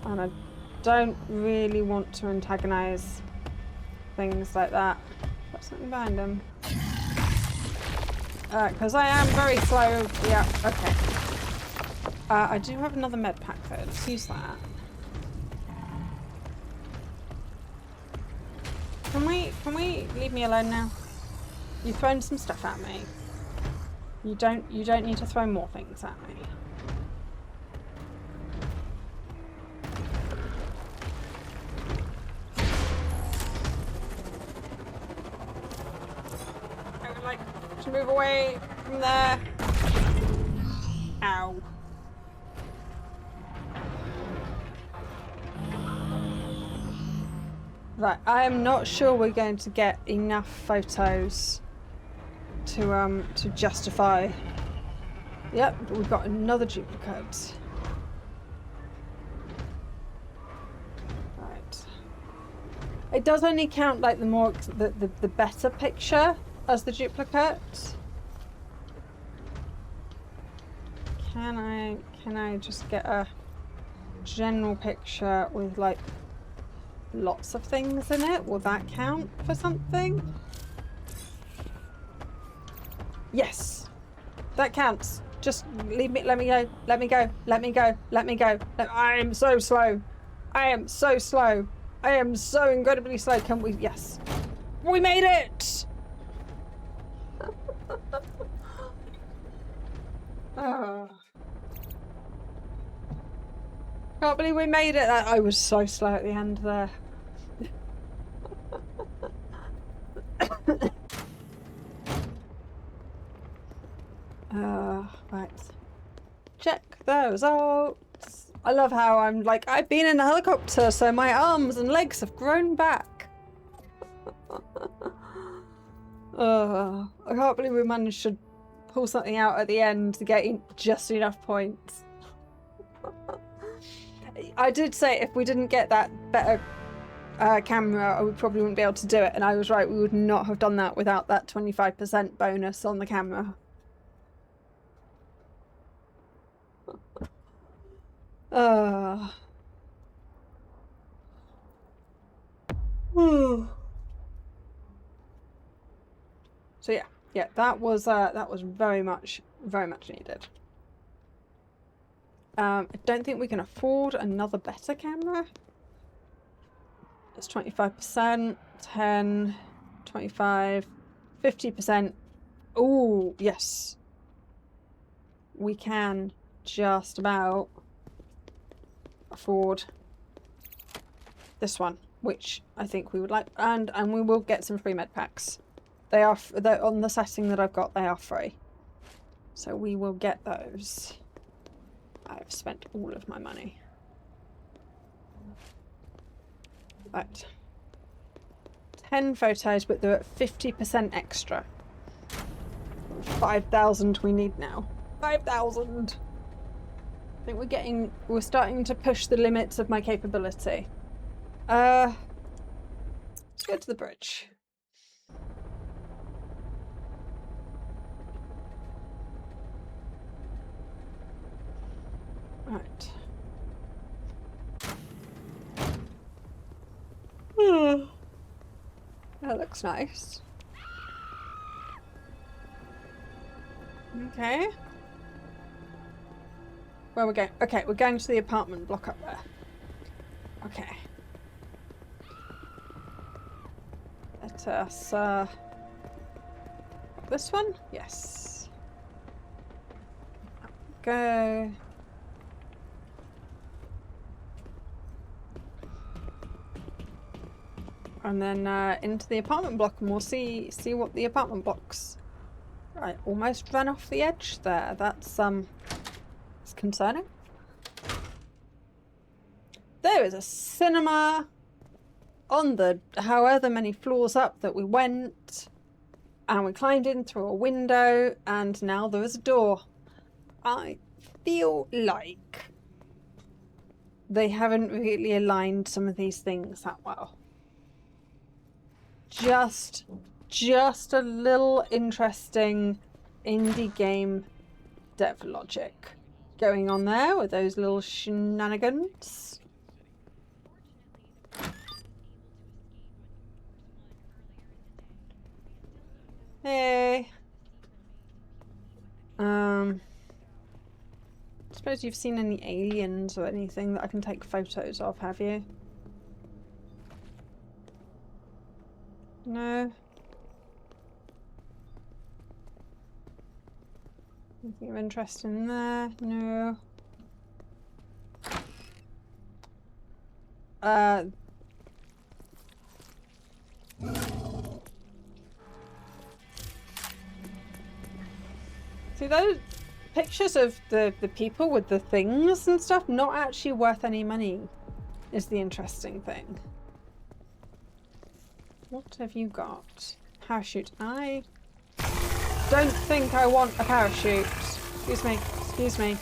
And I don't really want to antagonize things like that. Got something behind them. Because I am very slow. Yeah, okay. I do have another med pack though. Let's use that. Can we leave me alone now? You've thrown some stuff at me. You don't need to throw more things at me. I would like to move away from there. Ow. Right, I am not sure we're going to get enough photos to justify. Yep, but we've got another duplicate. Right. It does only count like the better picture as the duplicate. Can I just get a general picture with like lots of things in it? Will that count for something? Yes, that counts. Just leave me. Let me go. Let me go. Let me go. Let me go. I am so slow. I am so slow. I am so incredibly slow. Can we? Yes. We made it! Oh. Can't believe we made it. I was so slow at the end there. Right. Check the results. I love how I'm like, I've been in a helicopter, so my arms and legs have grown back. I can't believe we managed to pull something out at the end to get just enough points. I did say if we didn't get that better camera, we probably wouldn't be able to do it, and I was right, we would not have done that without that 25% bonus on the camera. So yeah, that was very much needed. I don't think we can afford another better camera. It's 25%, 10, 25, 50%. Oh, yes. We can just about afford this one, which I think we would like, and we will get some free med packs. They're on the setting that I've got, they are free. So we will get those. I've spent all of my money. Right. 10 photos, but they're at 50% extra. 5,000 we need now. 5,000! I think we're starting to push the limits of my capability. Let's go to the bridge. Right. That looks nice. Okay. Where we're going? Okay, we're going to the apartment block up there. Okay. Let us, this one? Yes. Go. And then into the apartment block, and we'll see what the apartment blocks. Right, almost ran off the edge there. That's it's concerning. There is a cinema on the however many floors up that we went, and we climbed in through a window, and now there is a door. I feel like they haven't really aligned some of these things that well. Just a little interesting indie game dev logic going on there with those little shenanigans. Hey. I suppose you've seen any aliens or anything that I can take photos of, have you? No. Anything of interest in there? No. See those pictures of the people with the things and stuff? Not actually worth any money is the interesting thing. What have you got? Parachute. I don't think I want a parachute. Excuse me. Excuse me.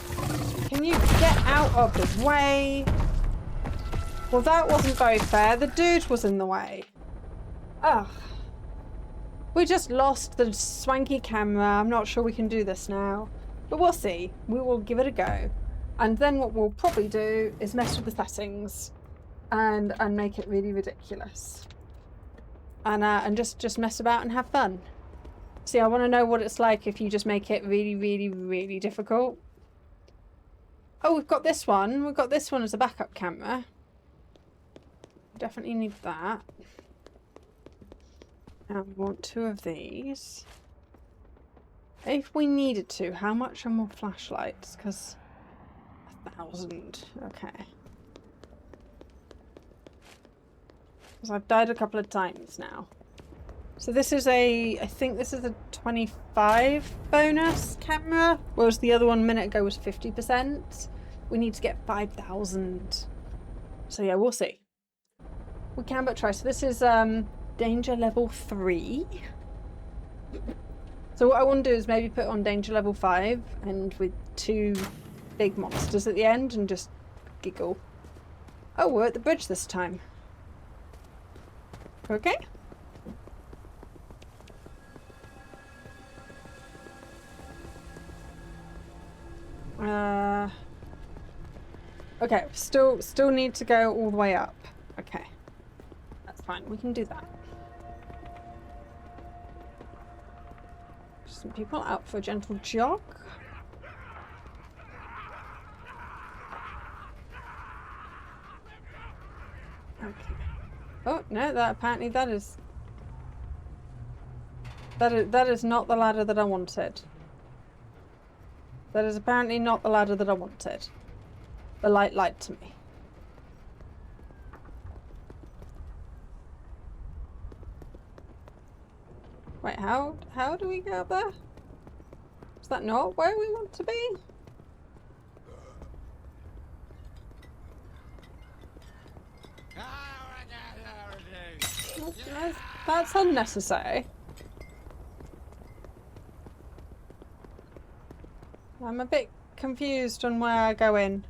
Can you get out of the way? Well, that wasn't very fair. The dude was in the way. Ugh. We just lost the swanky camera. I'm not sure we can do this now. But we'll see. We will give it a go. And then what we'll probably do is mess with the settings and make it really ridiculous. And just mess about and have fun. See, I want to know what it's like if you just make it really, really, really difficult. Oh, we've got this one. We've got this one as a backup camera. Definitely need that. And we want 2 of these. If we needed to, how much are more flashlights? Because 1,000. Okay. Because I've died a couple of times now. So this is a, I think this is a 25 bonus camera, whereas the other one a minute ago was 50%. We need to get 5,000. So yeah, we'll see. We can but try. So this is danger level 3. So what I want to do is maybe put on danger level 5 and with 2 big monsters at the end and just giggle. Oh, we're at the bridge this time. Okay. Okay, still need to go all the way up. Okay. That's fine, we can do that. Some people out for a gentle jog. Okay. Oh, no, that apparently that is not the ladder that I wanted. That is apparently not the ladder that I wanted. The light lied to me. Wait, how do we get up there? Is that not where we want to be? That's unnecessary. I'm a bit confused on where I go in.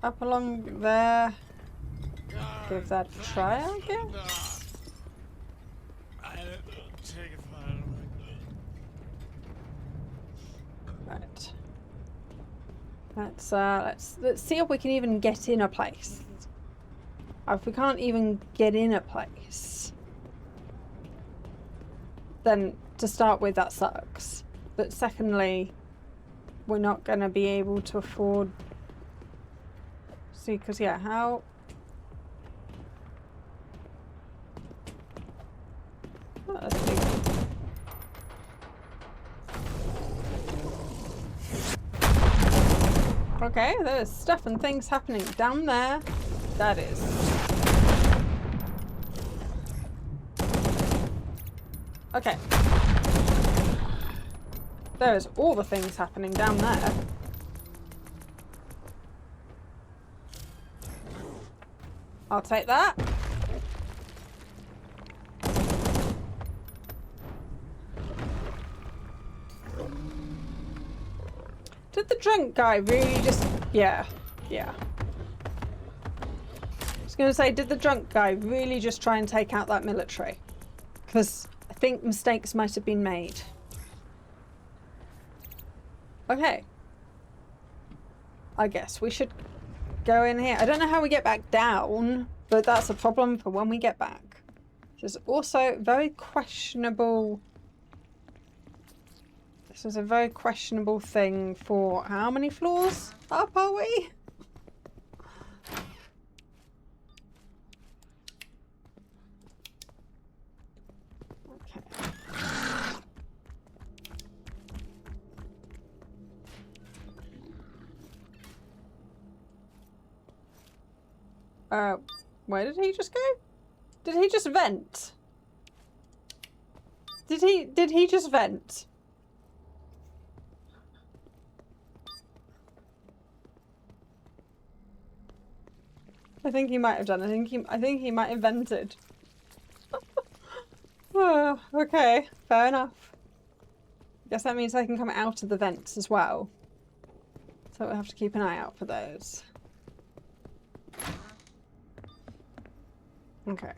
Up along there. Give that a try, I guess. Right. Let's see if we can even get in a place. If we can't even get in a place, then to start with that sucks. But secondly, we're not going to be able to afford. See, because yeah, how? Oh, that's big. Okay, there's stuff and things happening down there. That is. Okay. There's all the things happening down there. I'll take that. Did the drunk guy really just... Yeah. I was going to say, did the drunk guy really just try and take out that military? Because I think mistakes might have been made. Okay. I guess we should go in here. I don't know how we get back down, but that's a problem for when we get back. This is also very questionable. This is a very questionable thing for how many floors up are we? Okay. Where did he just go? Did he just vent? Did he just vent? I think he might have done. I think he might have vented. Oh, okay, fair enough. Guess that means I can come out of the vents as well. So we'll have to keep an eye out for those. Okay,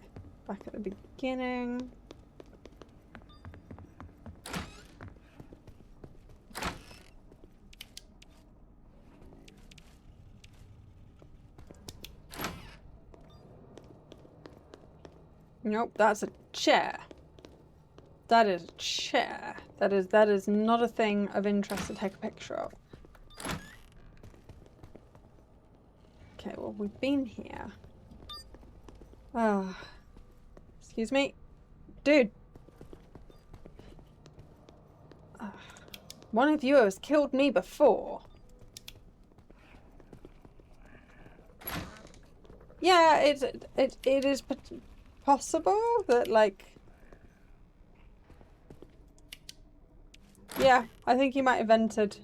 back at the beginning. Nope, that's a chair. That is a chair. That is not a thing of interest to take a picture of. Okay, well, we've been here. Oh. Excuse me. Dude. One of you has killed me before. Yeah, it is possible that, like... Yeah, I think he might have entered.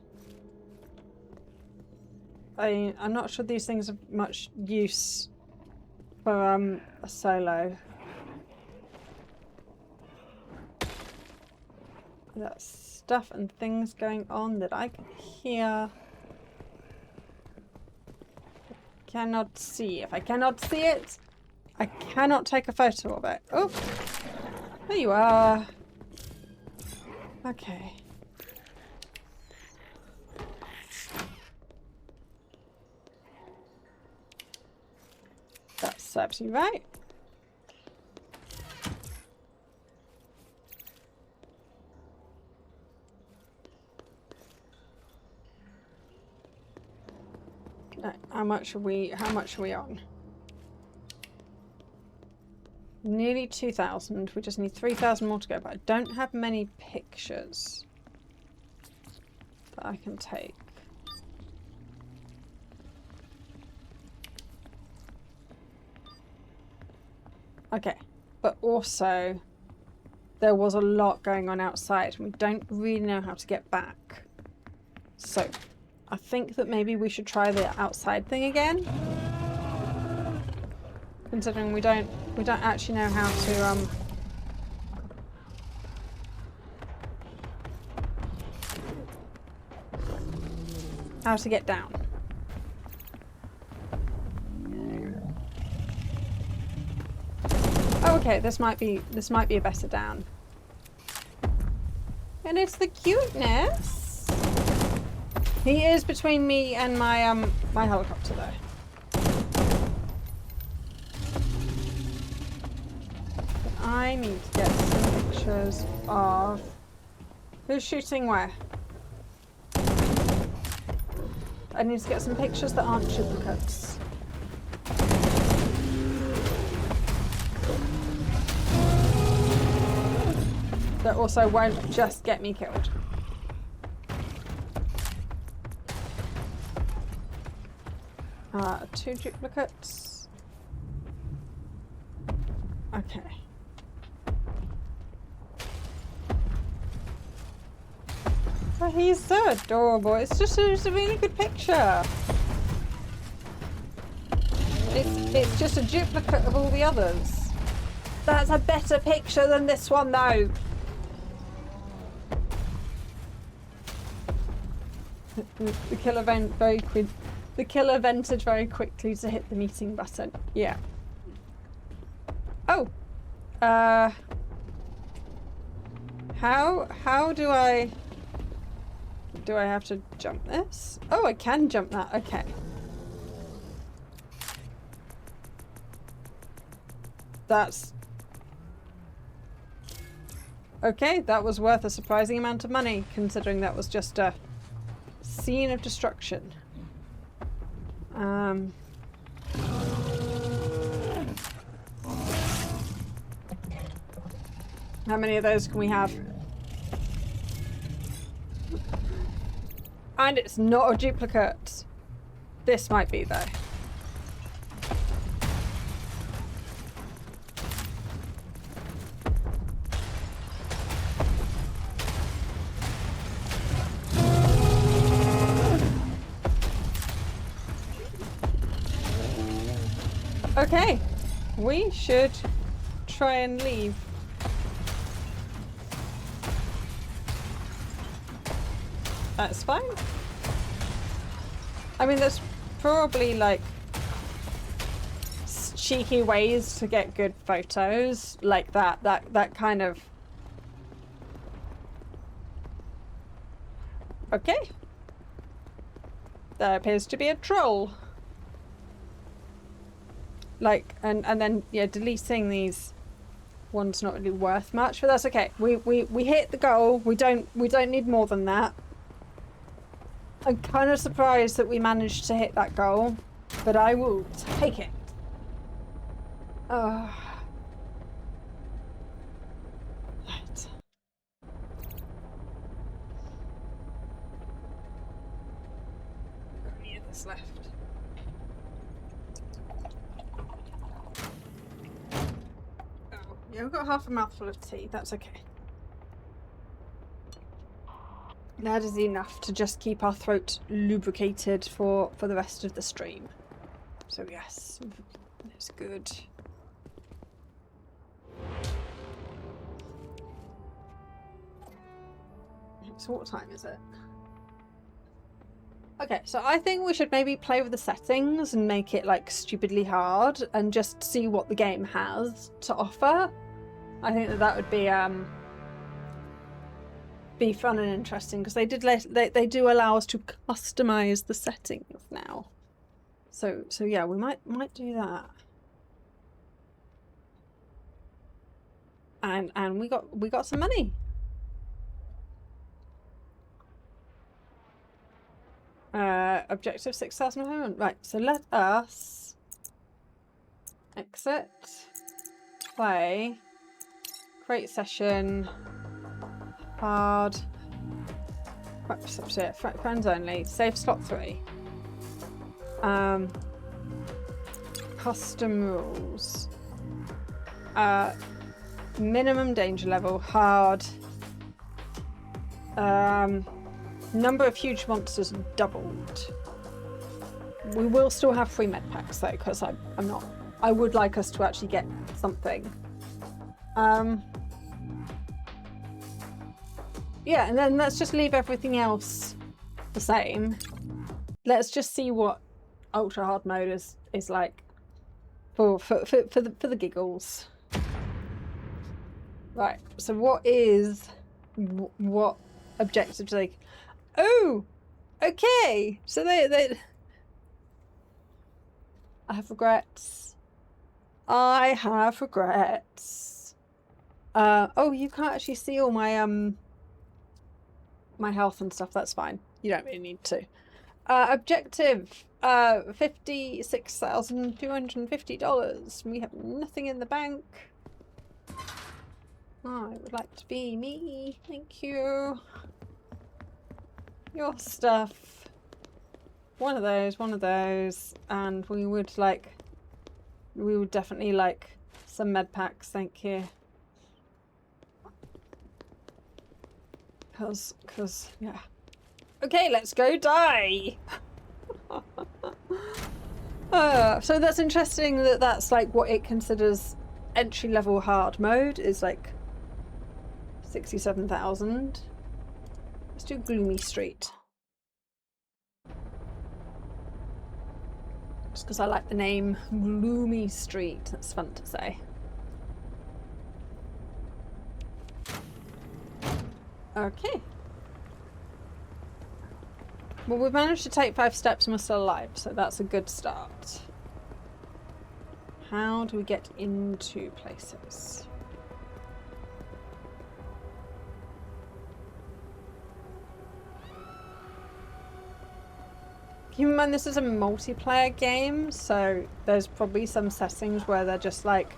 I'm not sure these things have much use for a solo. That's stuff and things going on that I can hear. Cannot see. If I cannot see it, I cannot take a photo of it. Oh, there you are. Okay. That's absolutely right. No, how much are we on? Nearly 2,000. We just need 3,000 more to go, but I don't have many pictures that I can take. Okay, but also there was a lot going on outside and we don't really know how to get back. So I think that maybe we should try the outside thing again. Considering we don't actually know how to get down. Oh, okay, this might be a better down. And it's the cuteness. He is between me and my my helicopter though. But I need to get some pictures of who's shooting where. I need to get some pictures that aren't duplicates. That also won't just get me killed. Two duplicates. Okay. Oh, he's so adorable. It's just a really good picture. It's just a duplicate of all the others. That's a better picture than this one, though. The killer vented very quickly to hit the meeting button. Yeah. Oh. How do I have to jump this? Oh, I can jump that. Okay. That's okay. That was worth a surprising amount of money, considering that was just a scene of destruction. How many of those can we have? And it's not a duplicate. This might be though. Okay, we should try and leave. That's fine. I mean, there's probably like cheeky ways to get good photos like that kind of. Okay. There appears to be a troll. Like, and then, yeah, deleting these one's not really worth much, but that's okay. We hit the goal. We don't need more than that. I'm kind of surprised that we managed to hit that goal, but I will take it. Right. Got any of this left? Oh, yeah, we've got half a mouthful of tea. That's okay. That is enough to just keep our throat lubricated for the rest of the stream. So yes, that's good. So what time is it? Okay, so I think we should maybe play with the settings and make it like stupidly hard and just see what the game has to offer. I think that would be fun and interesting because they do allow us to customize the settings now. So yeah, we might do that. And we got some money. Objective 6,000. Right, so let us exit, play, create session, hard, friends only, save slot 3. Custom rules. Minimum danger level, hard. Number of huge monsters doubled. We will still have free med packs though, because I would like us to actually get something. Yeah, and then let's just leave everything else the same. Let's just see what ultra hard mode is like for the giggles. Right. So what objective do they? Oh, okay. So they. I have regrets. I have regrets. Oh, you can't actually see all my my health and stuff. That's fine. You don't really need to. Objective. $56,250. We have nothing in the bank. I would like to be me. Thank you. Your stuff. One of those. And we would definitely like some med packs. Thank you. Cause, yeah. Okay, let's go die. So that's interesting that that's like what it considers entry level hard mode is like 67,000. Let's do Gloomy Street. Just because I like the name Gloomy Street. That's fun to say. Okay. Well, we've managed to take 5 steps and we're still alive, so that's a good start. How do we get into places? Keep in mind this is a multiplayer game, so there's probably some settings where they're just like,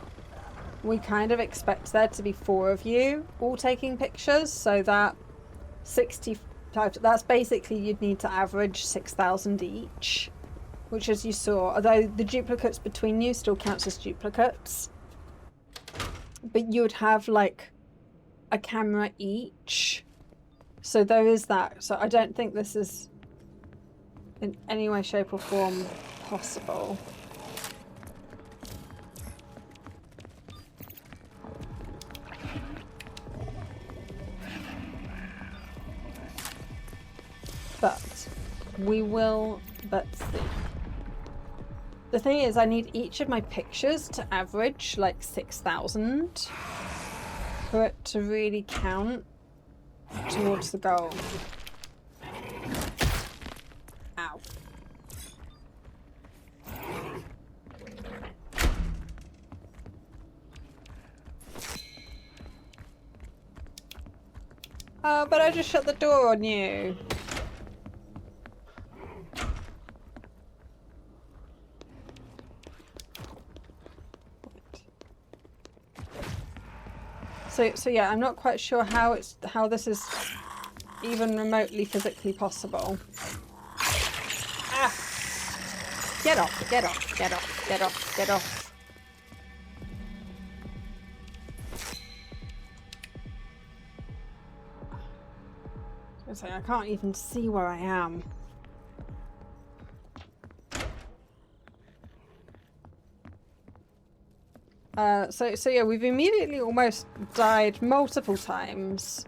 we kind of expect there to be 4 of you all taking pictures, so that 65, that's basically you'd need to average 6,000 each, which as you saw, although the duplicates between you still counts as duplicates, but you would have like a camera each, so there is that. So I don't think this is in any way, shape or form possible. But we will, let's see. The thing is, I need each of my pictures to average like 6,000 for it to really count towards the goal. Ow. Oh, but I just shut the door on you. So yeah, I'm not quite sure how this is even remotely physically possible. Ah! Get off, get off, get off, get off, get off. I was gonna say, I can't even see where I am. So yeah, we've immediately almost died multiple times.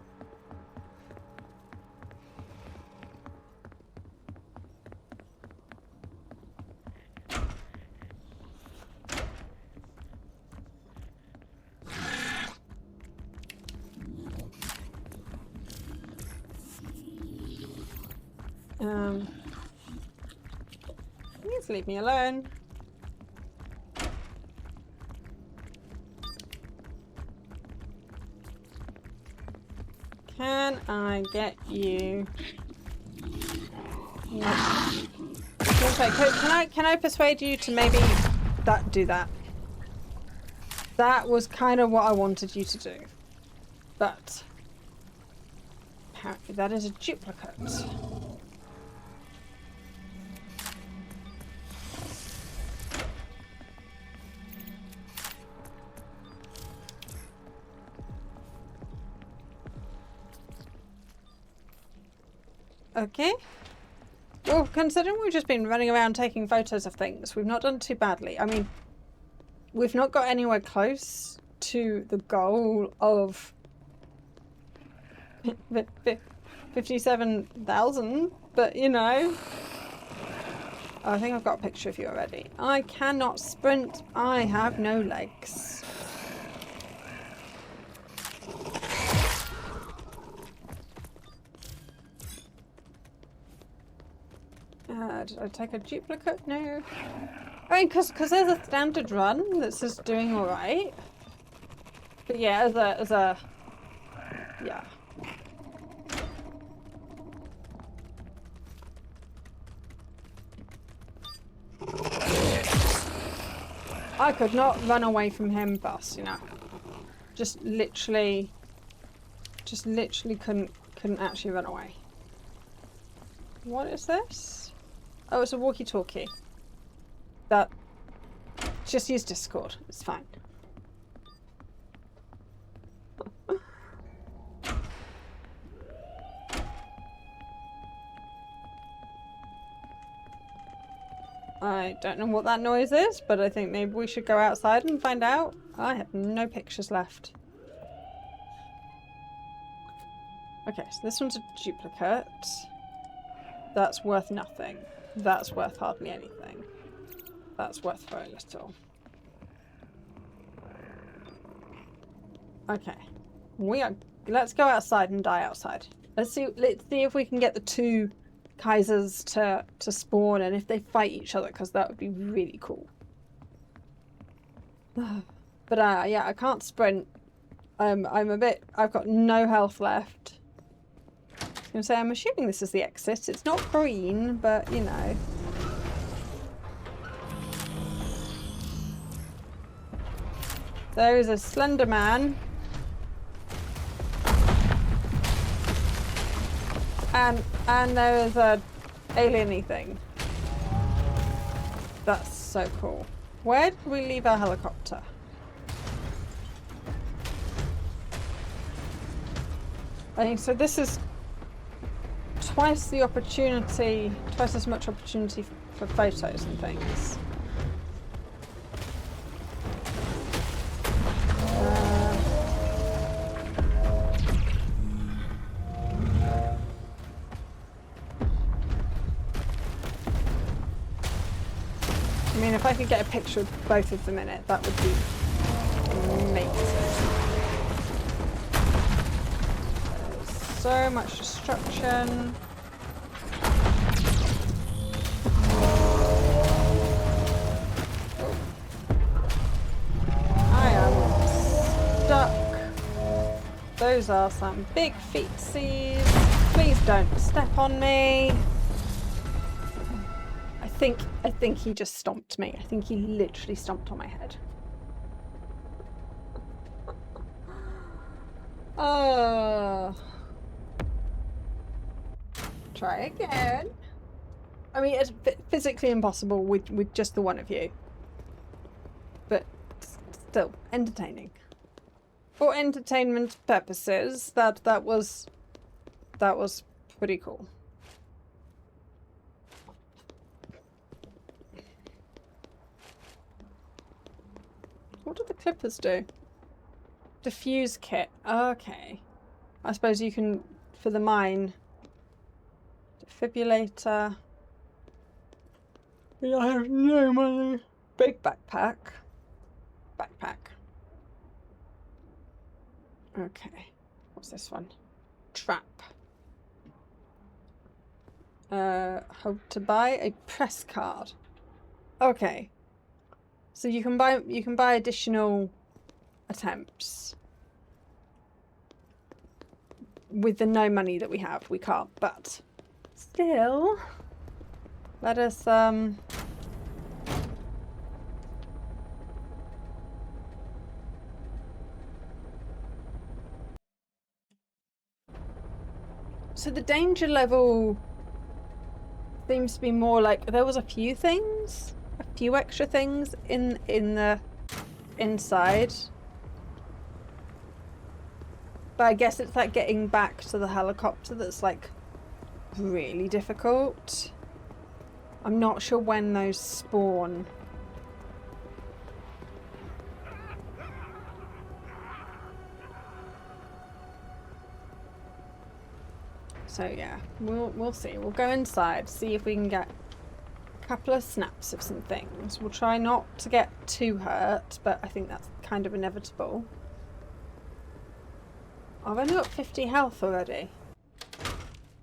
Please leave me alone. Can I get you? No. Can I persuade you to maybe do that? That was kind of what I wanted you to do, but apparently that is a duplicate. Okay. Well, considering we've just been running around taking photos of things, we've not done too badly. I mean, we've not got anywhere close to the goal of 57,000, but you know. I think I've got a picture of you already. I cannot sprint. I have no legs. Did I take a duplicate? No. I mean, because there's a standard run that's just doing all right. But yeah, yeah. I could not run away from him, Bus, you know. Just literally couldn't actually run away. What is this? Oh, it's a walkie-talkie. Just use Discord. It's fine. I don't know what that noise is, but I think maybe we should go outside and find out. I have no pictures left. Okay, so this one's a duplicate. That's worth nothing. That's worth hardly anything. That's worth very little. Okay. Let's go outside and die outside. Let's see if we can get the two Kaisers to spawn, and if they fight each other, because that would be really cool. But yeah, I can't sprint. I've got no health left. I was gonna say, I'm assuming this is the exit. It's not green, but you know. There is a slender man. And there is a alien-y thing. That's so cool. Where did we leave our helicopter? I think so. This is twice as much opportunity for photos and things. I mean, if I could get a picture of both of them in it, that would be amazing. There's so much destruction. I am stuck. those are some big feetsies. Please don't step on me. I think he just stomped me. I think he literally stomped on my head. Try again. I mean, it's physically impossible with just the one of you. But still, entertaining. For entertainment purposes, that was pretty cool. What do the clippers do? Diffuse kit. Okay. I suppose you can, for the mine. Defibrillator. Yeah, I have no money. Big backpack. Backpack. Okay. What's this one? Trap. Hope to buy a press card. Okay. So you can buy additional attempts. With the no money that we have, we can't, but still let us so the danger level seems to be more like there was a few extra things in the inside. But I guess it's like getting back to the helicopter that's like really difficult. I'm not sure when those spawn. So yeah, we'll see. We'll go inside, see if we can get a couple of snaps of some things. We'll try not to get too hurt, but I think that's kind of inevitable. I've only got 50 health already.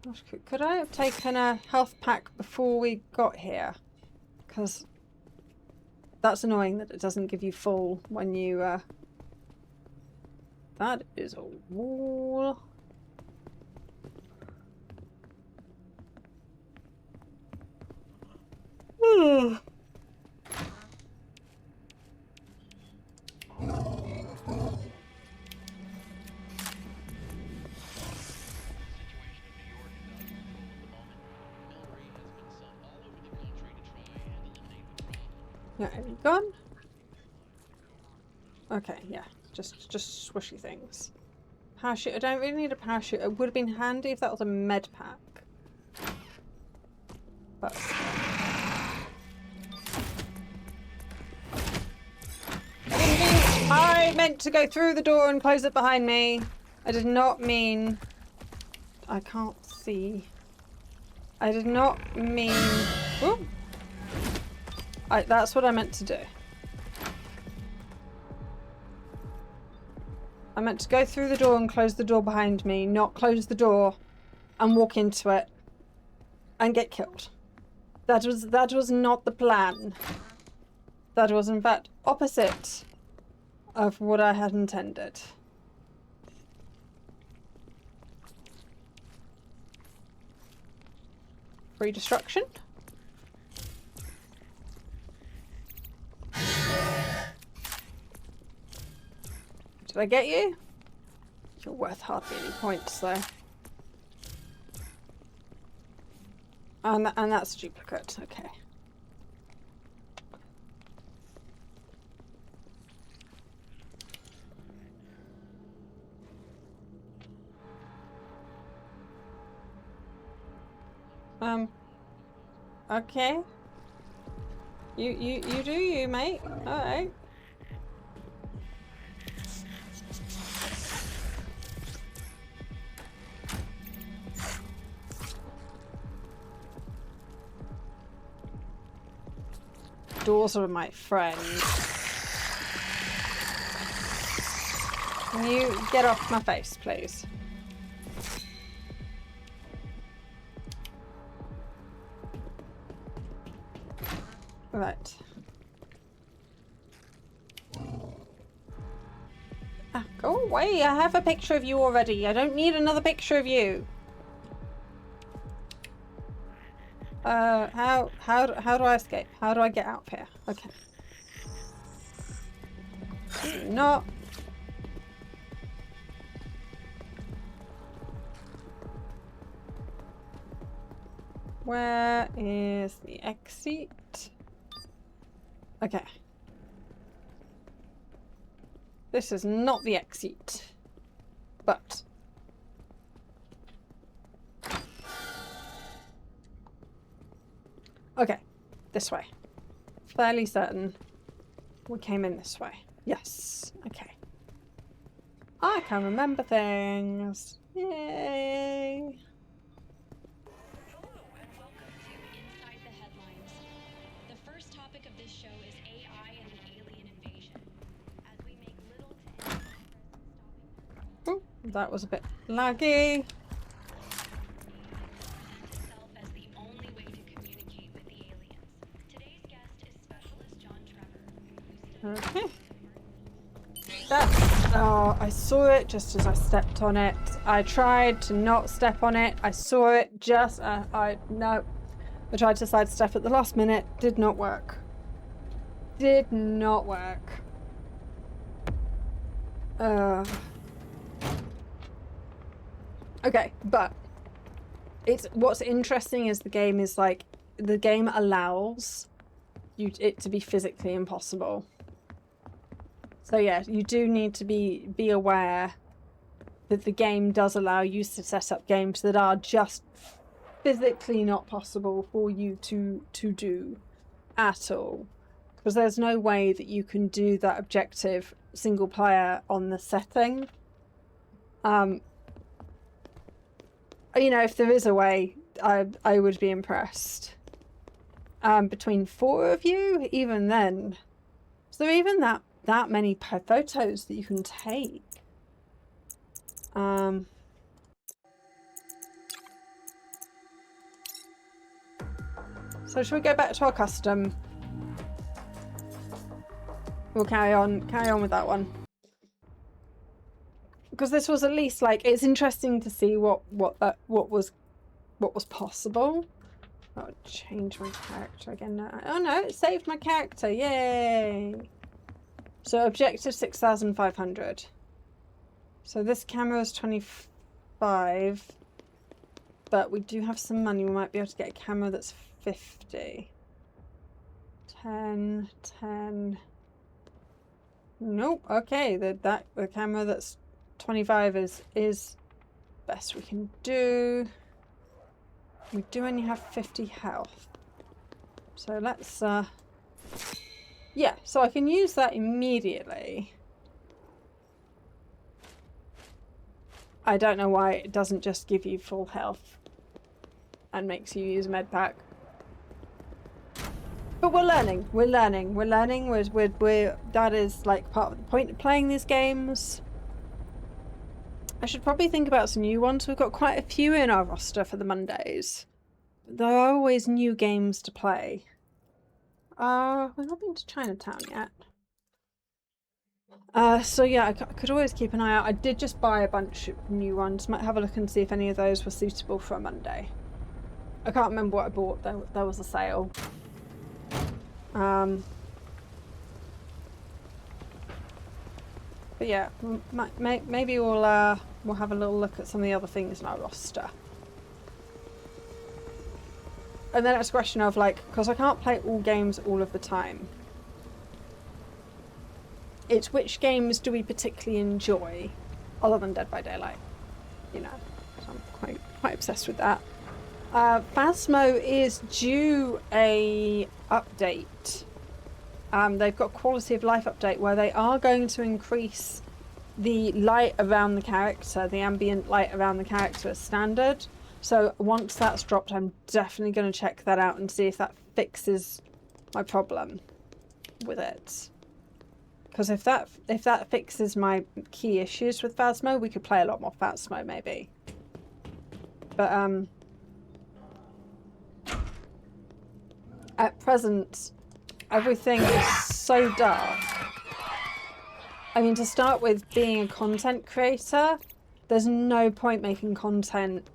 Gosh, could I have taken a health pack before we got here? Because that's annoying that it doesn't give you full when you... That is a wall. Yeah, are you gone? Okay, yeah, just swishy things. Parachute. I don't really need a parachute. It would have been handy if that was a med pack. But I meant to go through the door and close it behind me. I did not mean... I can't see. I did not mean... Ooh. That's what I meant to do. I meant to go through the door and close the door behind me, not close the door and walk into it and get killed. That was not the plan. That was in fact opposite of what I had intended. Free destruction. Did I get you? You're worth hardly any points though. And that's a duplicate, okay. Okay. You do you, mate. Alright. Doors are my friend. Can you get off my face, please? Right. Ah, Go away, I have a picture of you already. I don't need another picture of you. How do I escape? How do I get out of here? Okay. Not. Where is the exit? Okay. This is not the exit. But. Okay. This way. Fairly certain we came in this way. Yes. Okay. I can remember things. Yay. Ooh, that was a bit laggy. Okay. Oh, I saw it just as I stepped on it. I tried to not step on it. I saw it just, no. I tried to sidestep at the last minute. Did not work. Did not work. Okay, but what's interesting is the game is like, the game allows it to be physically impossible. So yeah, you do need to be aware that the game does allow you to set up games that are just physically not possible for you to do at all. Because there's no way that you can do that objective single player on the setting. You know, if there is a way, I would be impressed. Between 4 of you, even then. Is there even that many photos that you can take? So should we go back to our custom? We'll carry on with that one. Because this was at least like, it's interesting to see what was possible. Oh, change my character again now. Oh no, it saved my character. Yay! So objective 6,500. So this camera is 25. But we do have some money. We might be able to get a camera that's 50. 10, 10. Nope. Okay, the camera that's 25 is best we can do. We do only have 50 health. So let's yeah, so I can use that immediately. I don't know why it doesn't just give you full health and makes you use med pack. But we're learning. We're that is like part of the point of playing these games. I should probably think about some new ones. We've got quite a few in our roster for the Mondays. There are always new games to play. We've not been to Chinatown yet. So yeah, I could always keep an eye out. I did just buy a bunch of new ones. Might have a look and see if any of those were suitable for a Monday. I can't remember what I bought. There was a sale. But yeah, maybe we'll have a little look at some of the other things in our roster. And then it's a question of like, because I can't play all games all of the time. It's which games do we particularly enjoy, other than Dead by Daylight, you know. So I'm quite obsessed with that. Phasmo is due a update. They've got a quality of life update where they are going to increase the light around the character, the ambient light around the character as standard. So once that's dropped, I'm definitely going to check that out and see if that fixes my problem with it. Because if that fixes my key issues with Phasmo, we could play a lot more Phasmo maybe. But at present, everything is so dark I mean, to start with, being a content creator, there's no point making content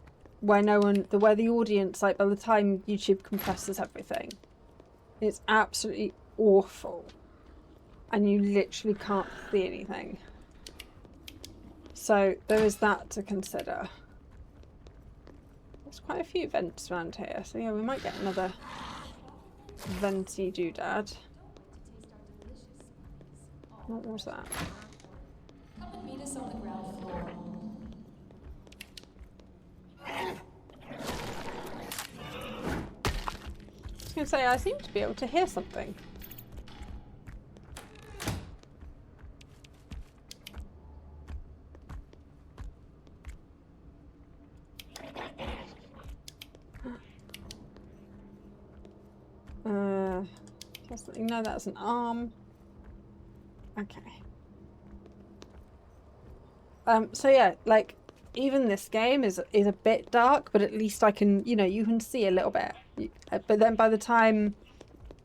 where where the audience, like, by the time YouTube compresses everything, it's absolutely awful. And you literally can't see anything. So there is that to consider. There's quite a few vents around here, so yeah, we might get another venty doodad. What was that? Come and meet us on the ground floor. I was going to say, I seem to be able to hear something. No, that's an arm. Okay. So yeah, like, even this game is a bit dark, but at least I can, you know, you can see a little bit. But then by the time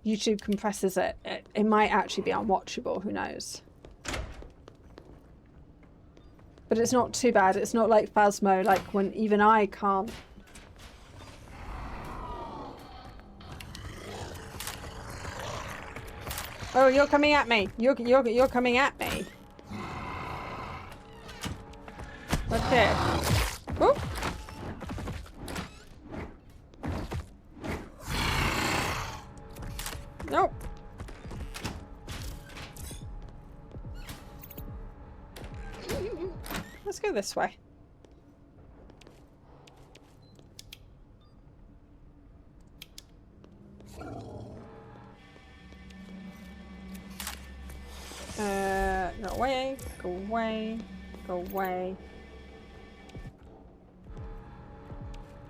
YouTube compresses it, it might actually be unwatchable, who knows. But it's not too bad. It's not like Phasmo, like when even I can't. Oh, you're coming at me. You're coming at me. Okay. Whoop. Nope. Let's go this way. Go away, go away, go away.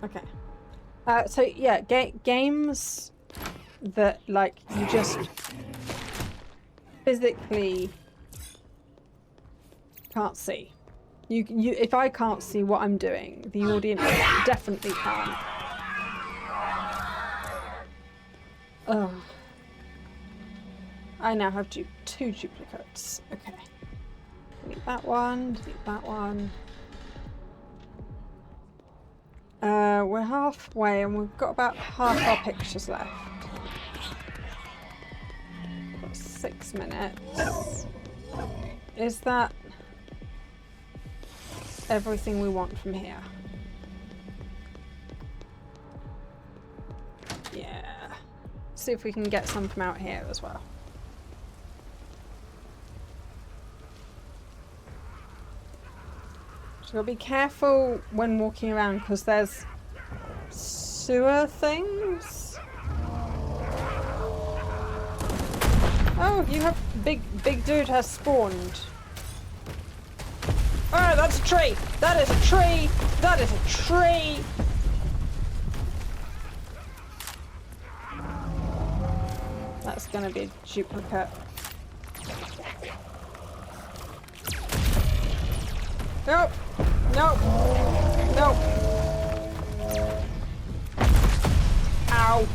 Okay. So yeah, games that, like, you just physically can't see. If I can't see what I'm doing, the audience definitely can't. Oh. I now have two duplicates. Okay. Delete that one, delete that one. We're halfway and we've got about half our pictures left. Got 6 minutes. Is that everything we want from here? Yeah. See if we can get some from out here as well. So gotta be careful when walking around because there's sewer things. Oh, you have big dude has spawned. Oh, that's a tree. That is a tree. That is a tree. That's gonna be a duplicate. Nope. Nope. Nope. Ow.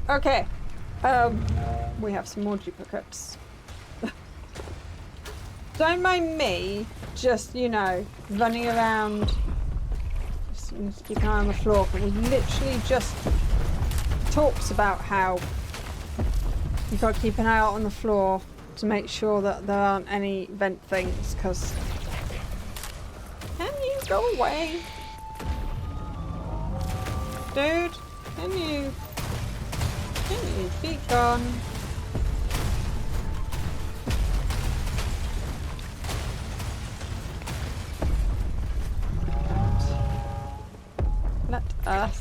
Okay. We have some more duplicates. Don't mind me, just, you know, running around. Just keep an eye on the floor, but we literally just talks about how you've got to keep an eye out on the floor to make sure that there aren't any vent things, because... Can you go away? Dude, can you be gone? Let us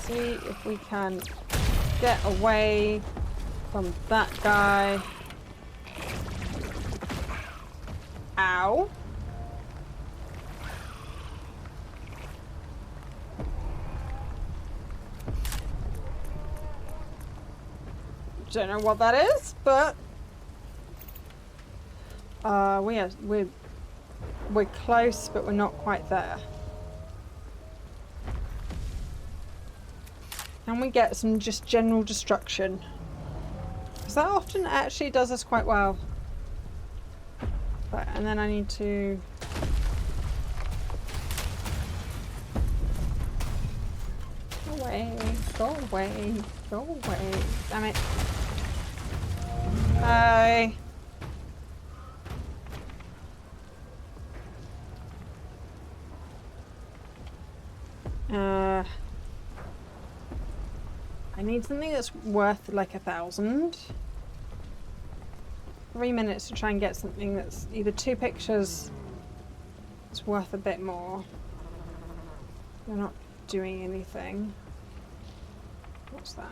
see if we can get away from that guy. Ow. Don't know what that is, but we're close, but we're not quite there. Can we get some just general destruction? Because that often actually does us quite well. Right, and then I need to... Go away, go away, go away. Damn it. Hi. I need something that's worth like 1,000. 3 minutes to try and get something that's either 2 pictures that's worth a bit more. They're not doing anything. What's that?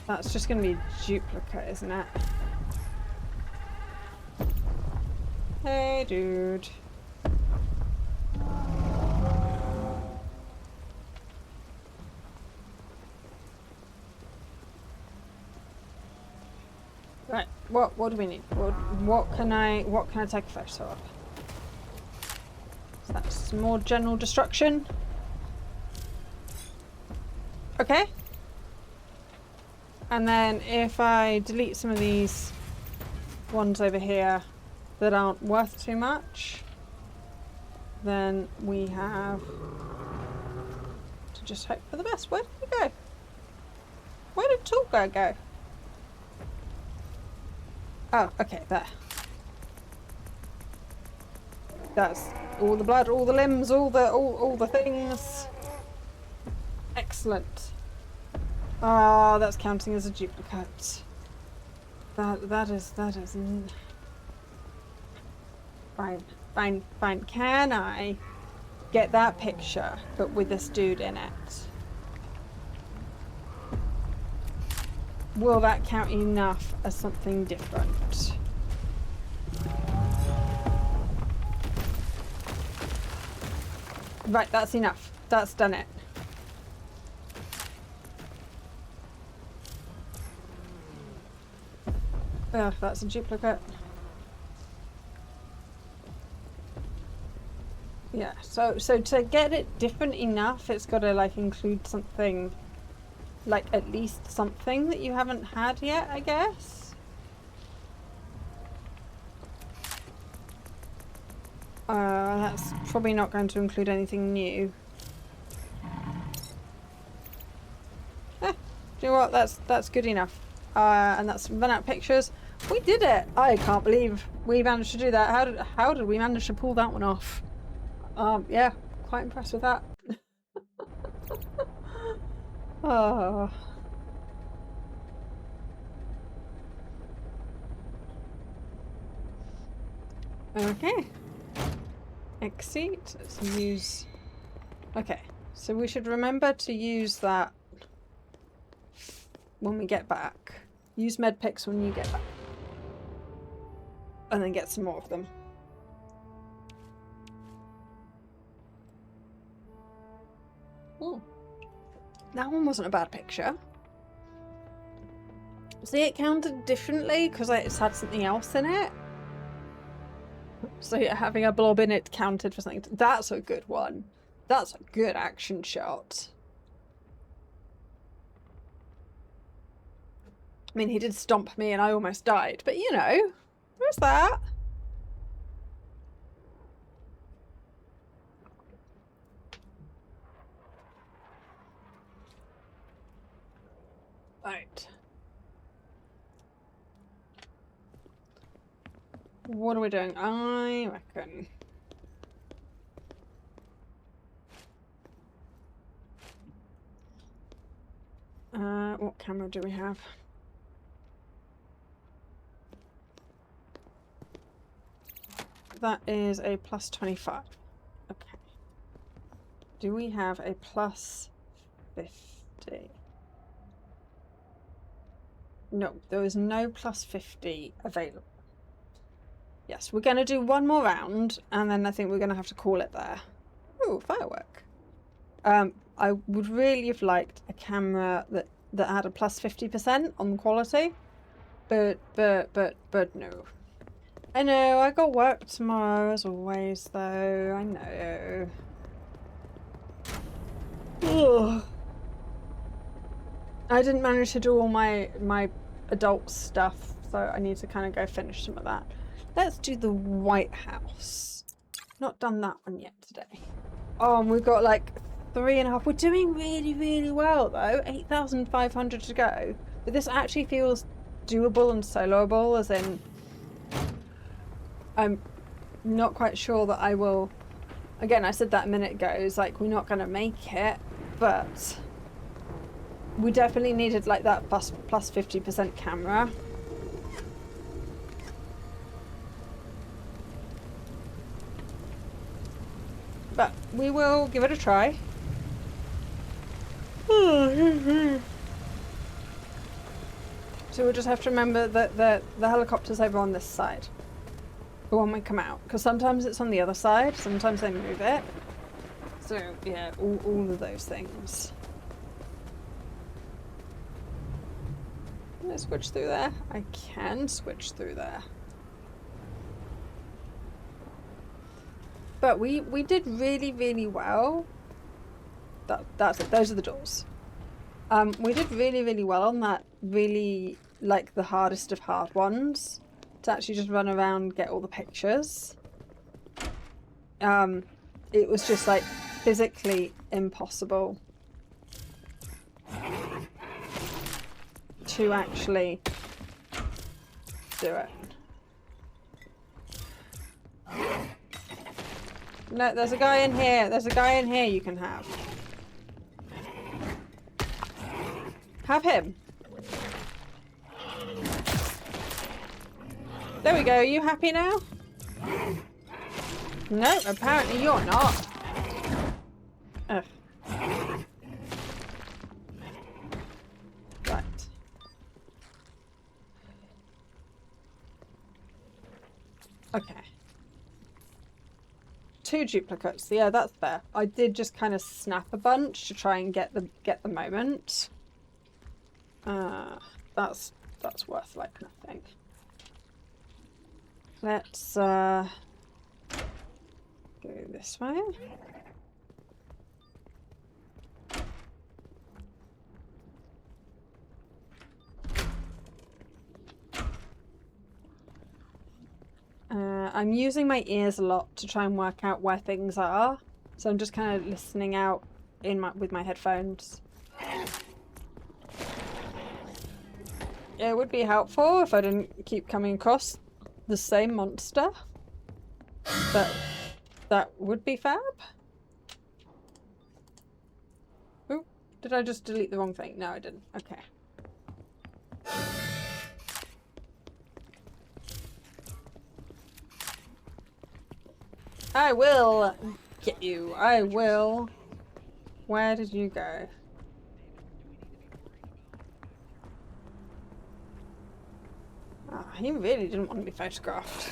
That's just going to be a duplicate, isn't it? Hey, dude. Right. What do we need? What can I take a photo of? So that's some more general destruction. Okay. And then if I delete some of these ones over here that aren't worth too much, then we have to just hope for the best. Where did we go? Where did Talker go? Oh, okay, there. That's all the blood, all the limbs, all the things. Excellent. Ah, that's counting as a duplicate. That is fine. Can I get that picture but with this dude in it? Will that count enough as something different? Right, that's enough. That's done it. Ugh, that's a duplicate. Yeah, so to get it different enough, it's got to like include something, like at least something that you haven't had yet, I guess. That's probably not going to include anything new. Do you know what? That's good enough. And that's run out pictures. We did it! I can't believe we managed to do that. How did we manage to pull that one off? Yeah, quite impressed with that. Oh. Okay. Exit. Let's use... Okay, so we should remember to use that when we get back. Use medpics when you get back. And then get some more of them. Oh. That one wasn't a bad picture. See, it counted differently because it's had something else in it. So yeah, having a blob in it counted for something. That's a good one. That's a good action shot. I mean, he did stomp me and I almost died, but you know, there's that. Right. What are we doing? I reckon. What camera do we have? That is a plus 25. Okay. Do we have a plus 50? No, there is no plus 50 available. Yes, we're going to do one more round, and then I think we're going to have to call it there. Ooh, firework. I would really have liked a camera that had a plus 50% on the quality, but no. I know, I got work tomorrow as always though, I know. Ugh. I didn't manage to do all my adult stuff, so I need to kind of go finish some of that. Let's do the White House. Not done that one yet today. Oh, and we've got like 3.5. We're doing really, really well though. 8,500 to go. But this actually feels doable and soloable, as in I'm not quite sure that I will. Again, I said that a minute ago. It's like we're not going to make it, but we definitely needed like that plus 50% camera. But we will give it a try. So we'll just have to remember that the helicopter's over on this side when we come out, because sometimes it's on the other side, sometimes they move it. So yeah, all of those things. Can I switch through there? I can switch through there. But we did really, really well. That's it. Those are the doors. We did really, really well on that. Really, like the hardest of hard ones, to actually just run around, get all the pictures. It was just like physically impossible to actually do it. No, there's a guy in here. There's a guy in here you can have. Have him. There we go. Are you happy now? No, apparently you're not. Ugh. Right. Okay. 2 duplicates. Yeah, that's fair. I did just kind of snap a bunch to try and get the moment. That's worth like nothing. Let's go this way. I'm using my ears a lot to try and work out where things are, so I'm just kind of listening out with my headphones. It would be helpful if I didn't keep coming across the same monster. That would be fab. Ooh, did I just delete the wrong thing? No, I didn't. Okay. I will get you. I will. Where did you go? Oh, he really didn't want to be photographed.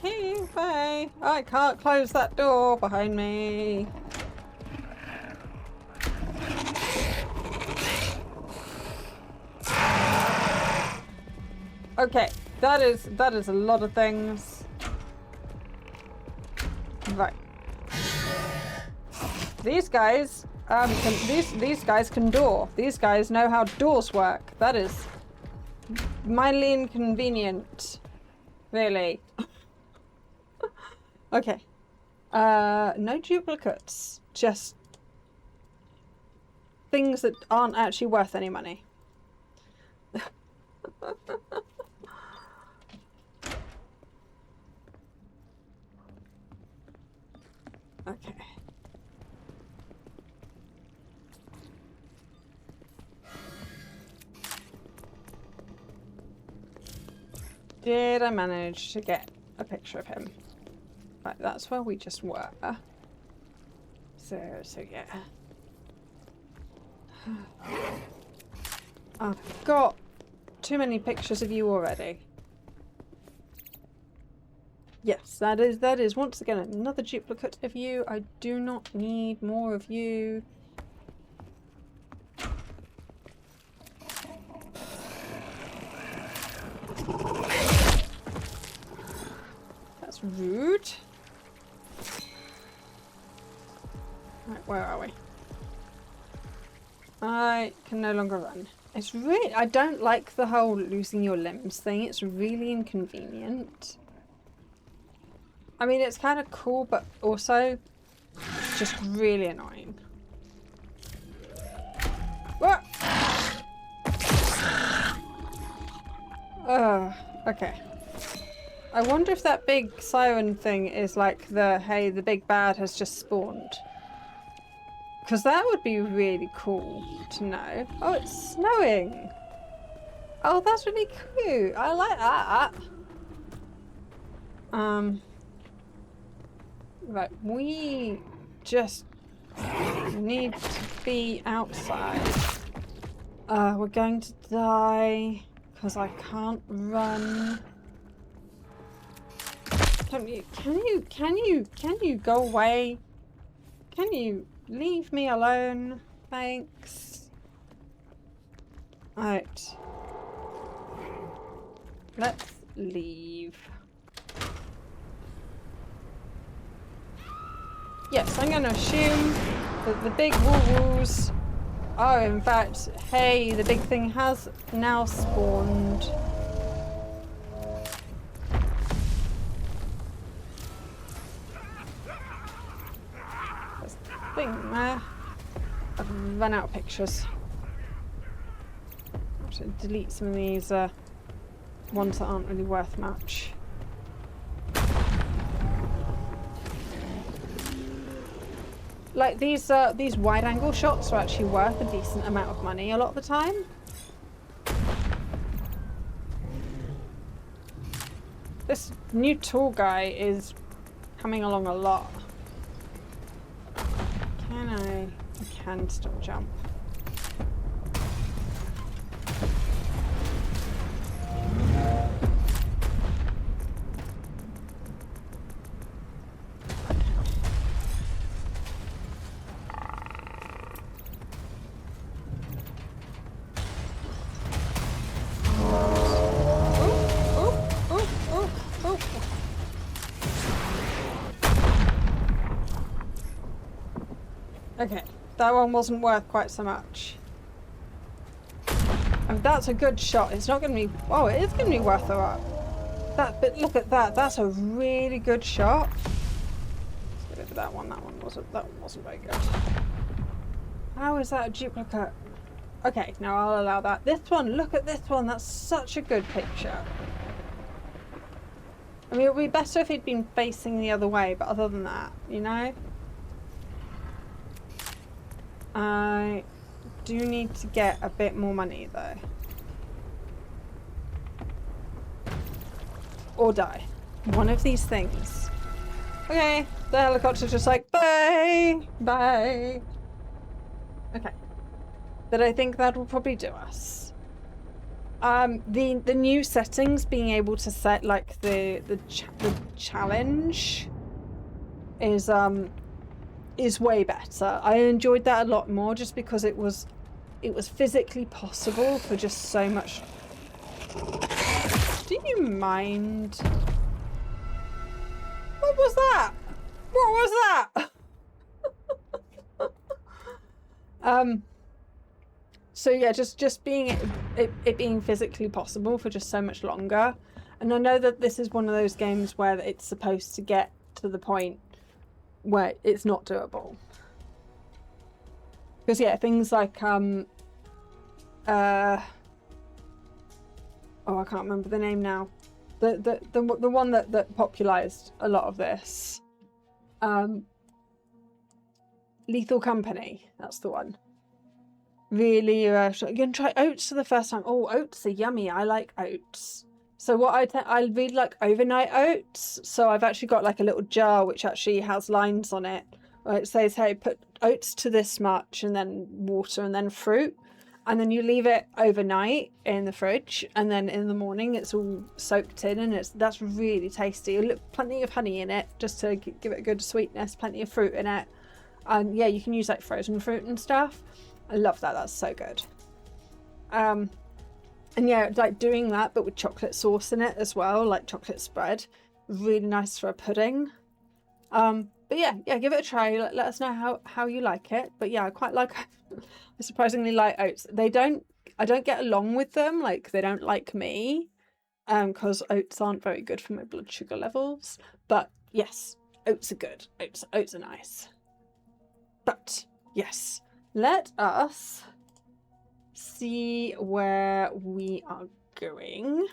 Hey, bye. I can't close that door behind me. Okay, that is a lot of things. Right. These guys these guys can door. These guys know how doors work. That is mildly inconvenient. Really. Okay. No duplicates. Just things that aren't actually worth any money. Okay. Did I manage to get a picture of him? Right, that's where we just were. So yeah. I've got too many pictures of you already. Yes, that is once again another duplicate of you. I do not need more of you. That's rude. Right, where are we? I can no longer run. It's really... I don't like the whole losing your limbs thing. It's really inconvenient. I mean, it's kind of cool, but also just really annoying. What? Okay. I wonder if that big siren thing is like the, hey, the big bad has just spawned. Because that would be really cool to know. Oh, it's snowing. Oh, that's really cute. I like that. Right, we just need to be outside. We're going to die because I can't run. Can you go away? Can you leave me alone? Thanks. Right. Let's leave. Yes, I'm gonna assume that the big woo-woos are in fact, hey, the big thing has now spawned. There's a thing there. I've run out of pictures. I should delete some of these ones that aren't really worth much. Like these wide-angle shots are actually worth a decent amount of money a lot of the time. This new tool guy is coming along a lot. I can still jump. Okay, that one wasn't worth quite so much. And that's a good shot. It's not going to be... Oh, it is going to be worth a lot. But look at that. That's a really good shot. Let's get rid of that one. That one wasn't very good. How is that a duplicate? Okay, now I'll allow that. This one, look at this one. That's such a good picture. I mean, it would be better if he'd been facing the other way, but other than that, you know? I do need to get a bit more money though. Or die. One of these things. Okay, the helicopter's just like, bye! Bye! Okay. But I think that will probably do us. The new settings, being able to set like the challenge is way better. I enjoyed that a lot more just because it was physically possible for just so much. Do you mind? What was that? What was that? So yeah, just being it being physically possible for just so much longer. And I know that this is one of those games where it's supposed to get to the point where it's not doable. Because yeah, things like oh, I can't remember the name now. The one that popularized a lot of this. Lethal Company, that's the one. Really, you're gonna try oats for the first time. Oh, oats are yummy. I like oats. So what I really like overnight oats. So I've actually got like a little jar which actually has lines on it where it says, hey, put oats to this much and then water and then fruit. And then you leave it overnight in the fridge, and then in the morning it's all soaked in, and that's really tasty. Plenty of honey in it just to give it a good sweetness, plenty of fruit in it. And yeah, you can use like frozen fruit and stuff. I love that. That's so good. And yeah, like doing that, but with chocolate sauce in it as well, like chocolate spread, really nice for a pudding. But yeah, give it a try. Let us know how you like it. But yeah, I quite like. I surprisingly like oats. I don't get along with them. Like they don't like me. Because oats aren't very good for my blood sugar levels. But yes, oats are good. Oats are nice. But yes, let us see where we are going.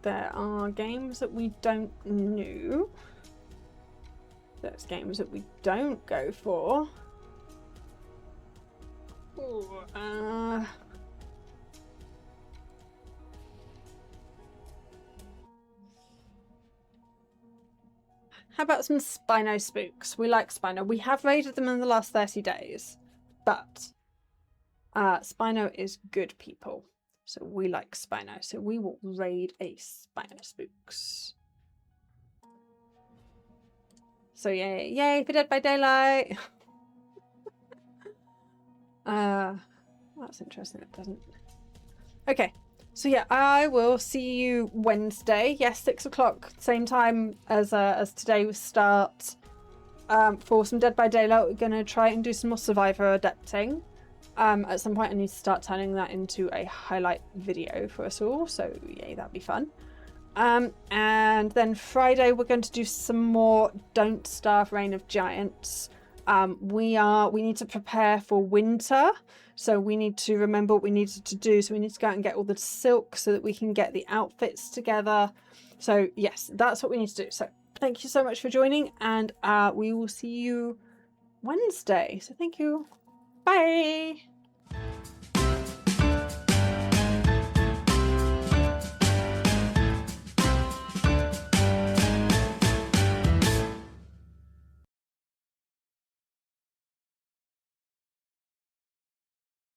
There are games that we don't know. There's games that we don't go for. Ooh, how about some Spino spooks? We like Spino. We have raided them in the last 30 days, but Spino is good people. So we like Spino. So we will raid a Spino spooks. So yay for Dead by Daylight. That's interesting. It doesn't. Okay. So yeah, I will see you Wednesday. Yes, 6 o'clock, same time as today will start. For some Dead by Daylight, we're gonna try and do some more Survivor adapting. At some point I need to start turning that into a highlight video for us all, so yay, that'd be fun. And then Friday we're going to do some more Don't Starve Reign of Giants. We need to prepare for winter, so we need to remember what we needed to do. So we need to go out and get all the silk so that we can get the outfits together. So yes, that's what we need to do. So thank you so much for joining, and we will see you Wednesday. So thank you. Bye.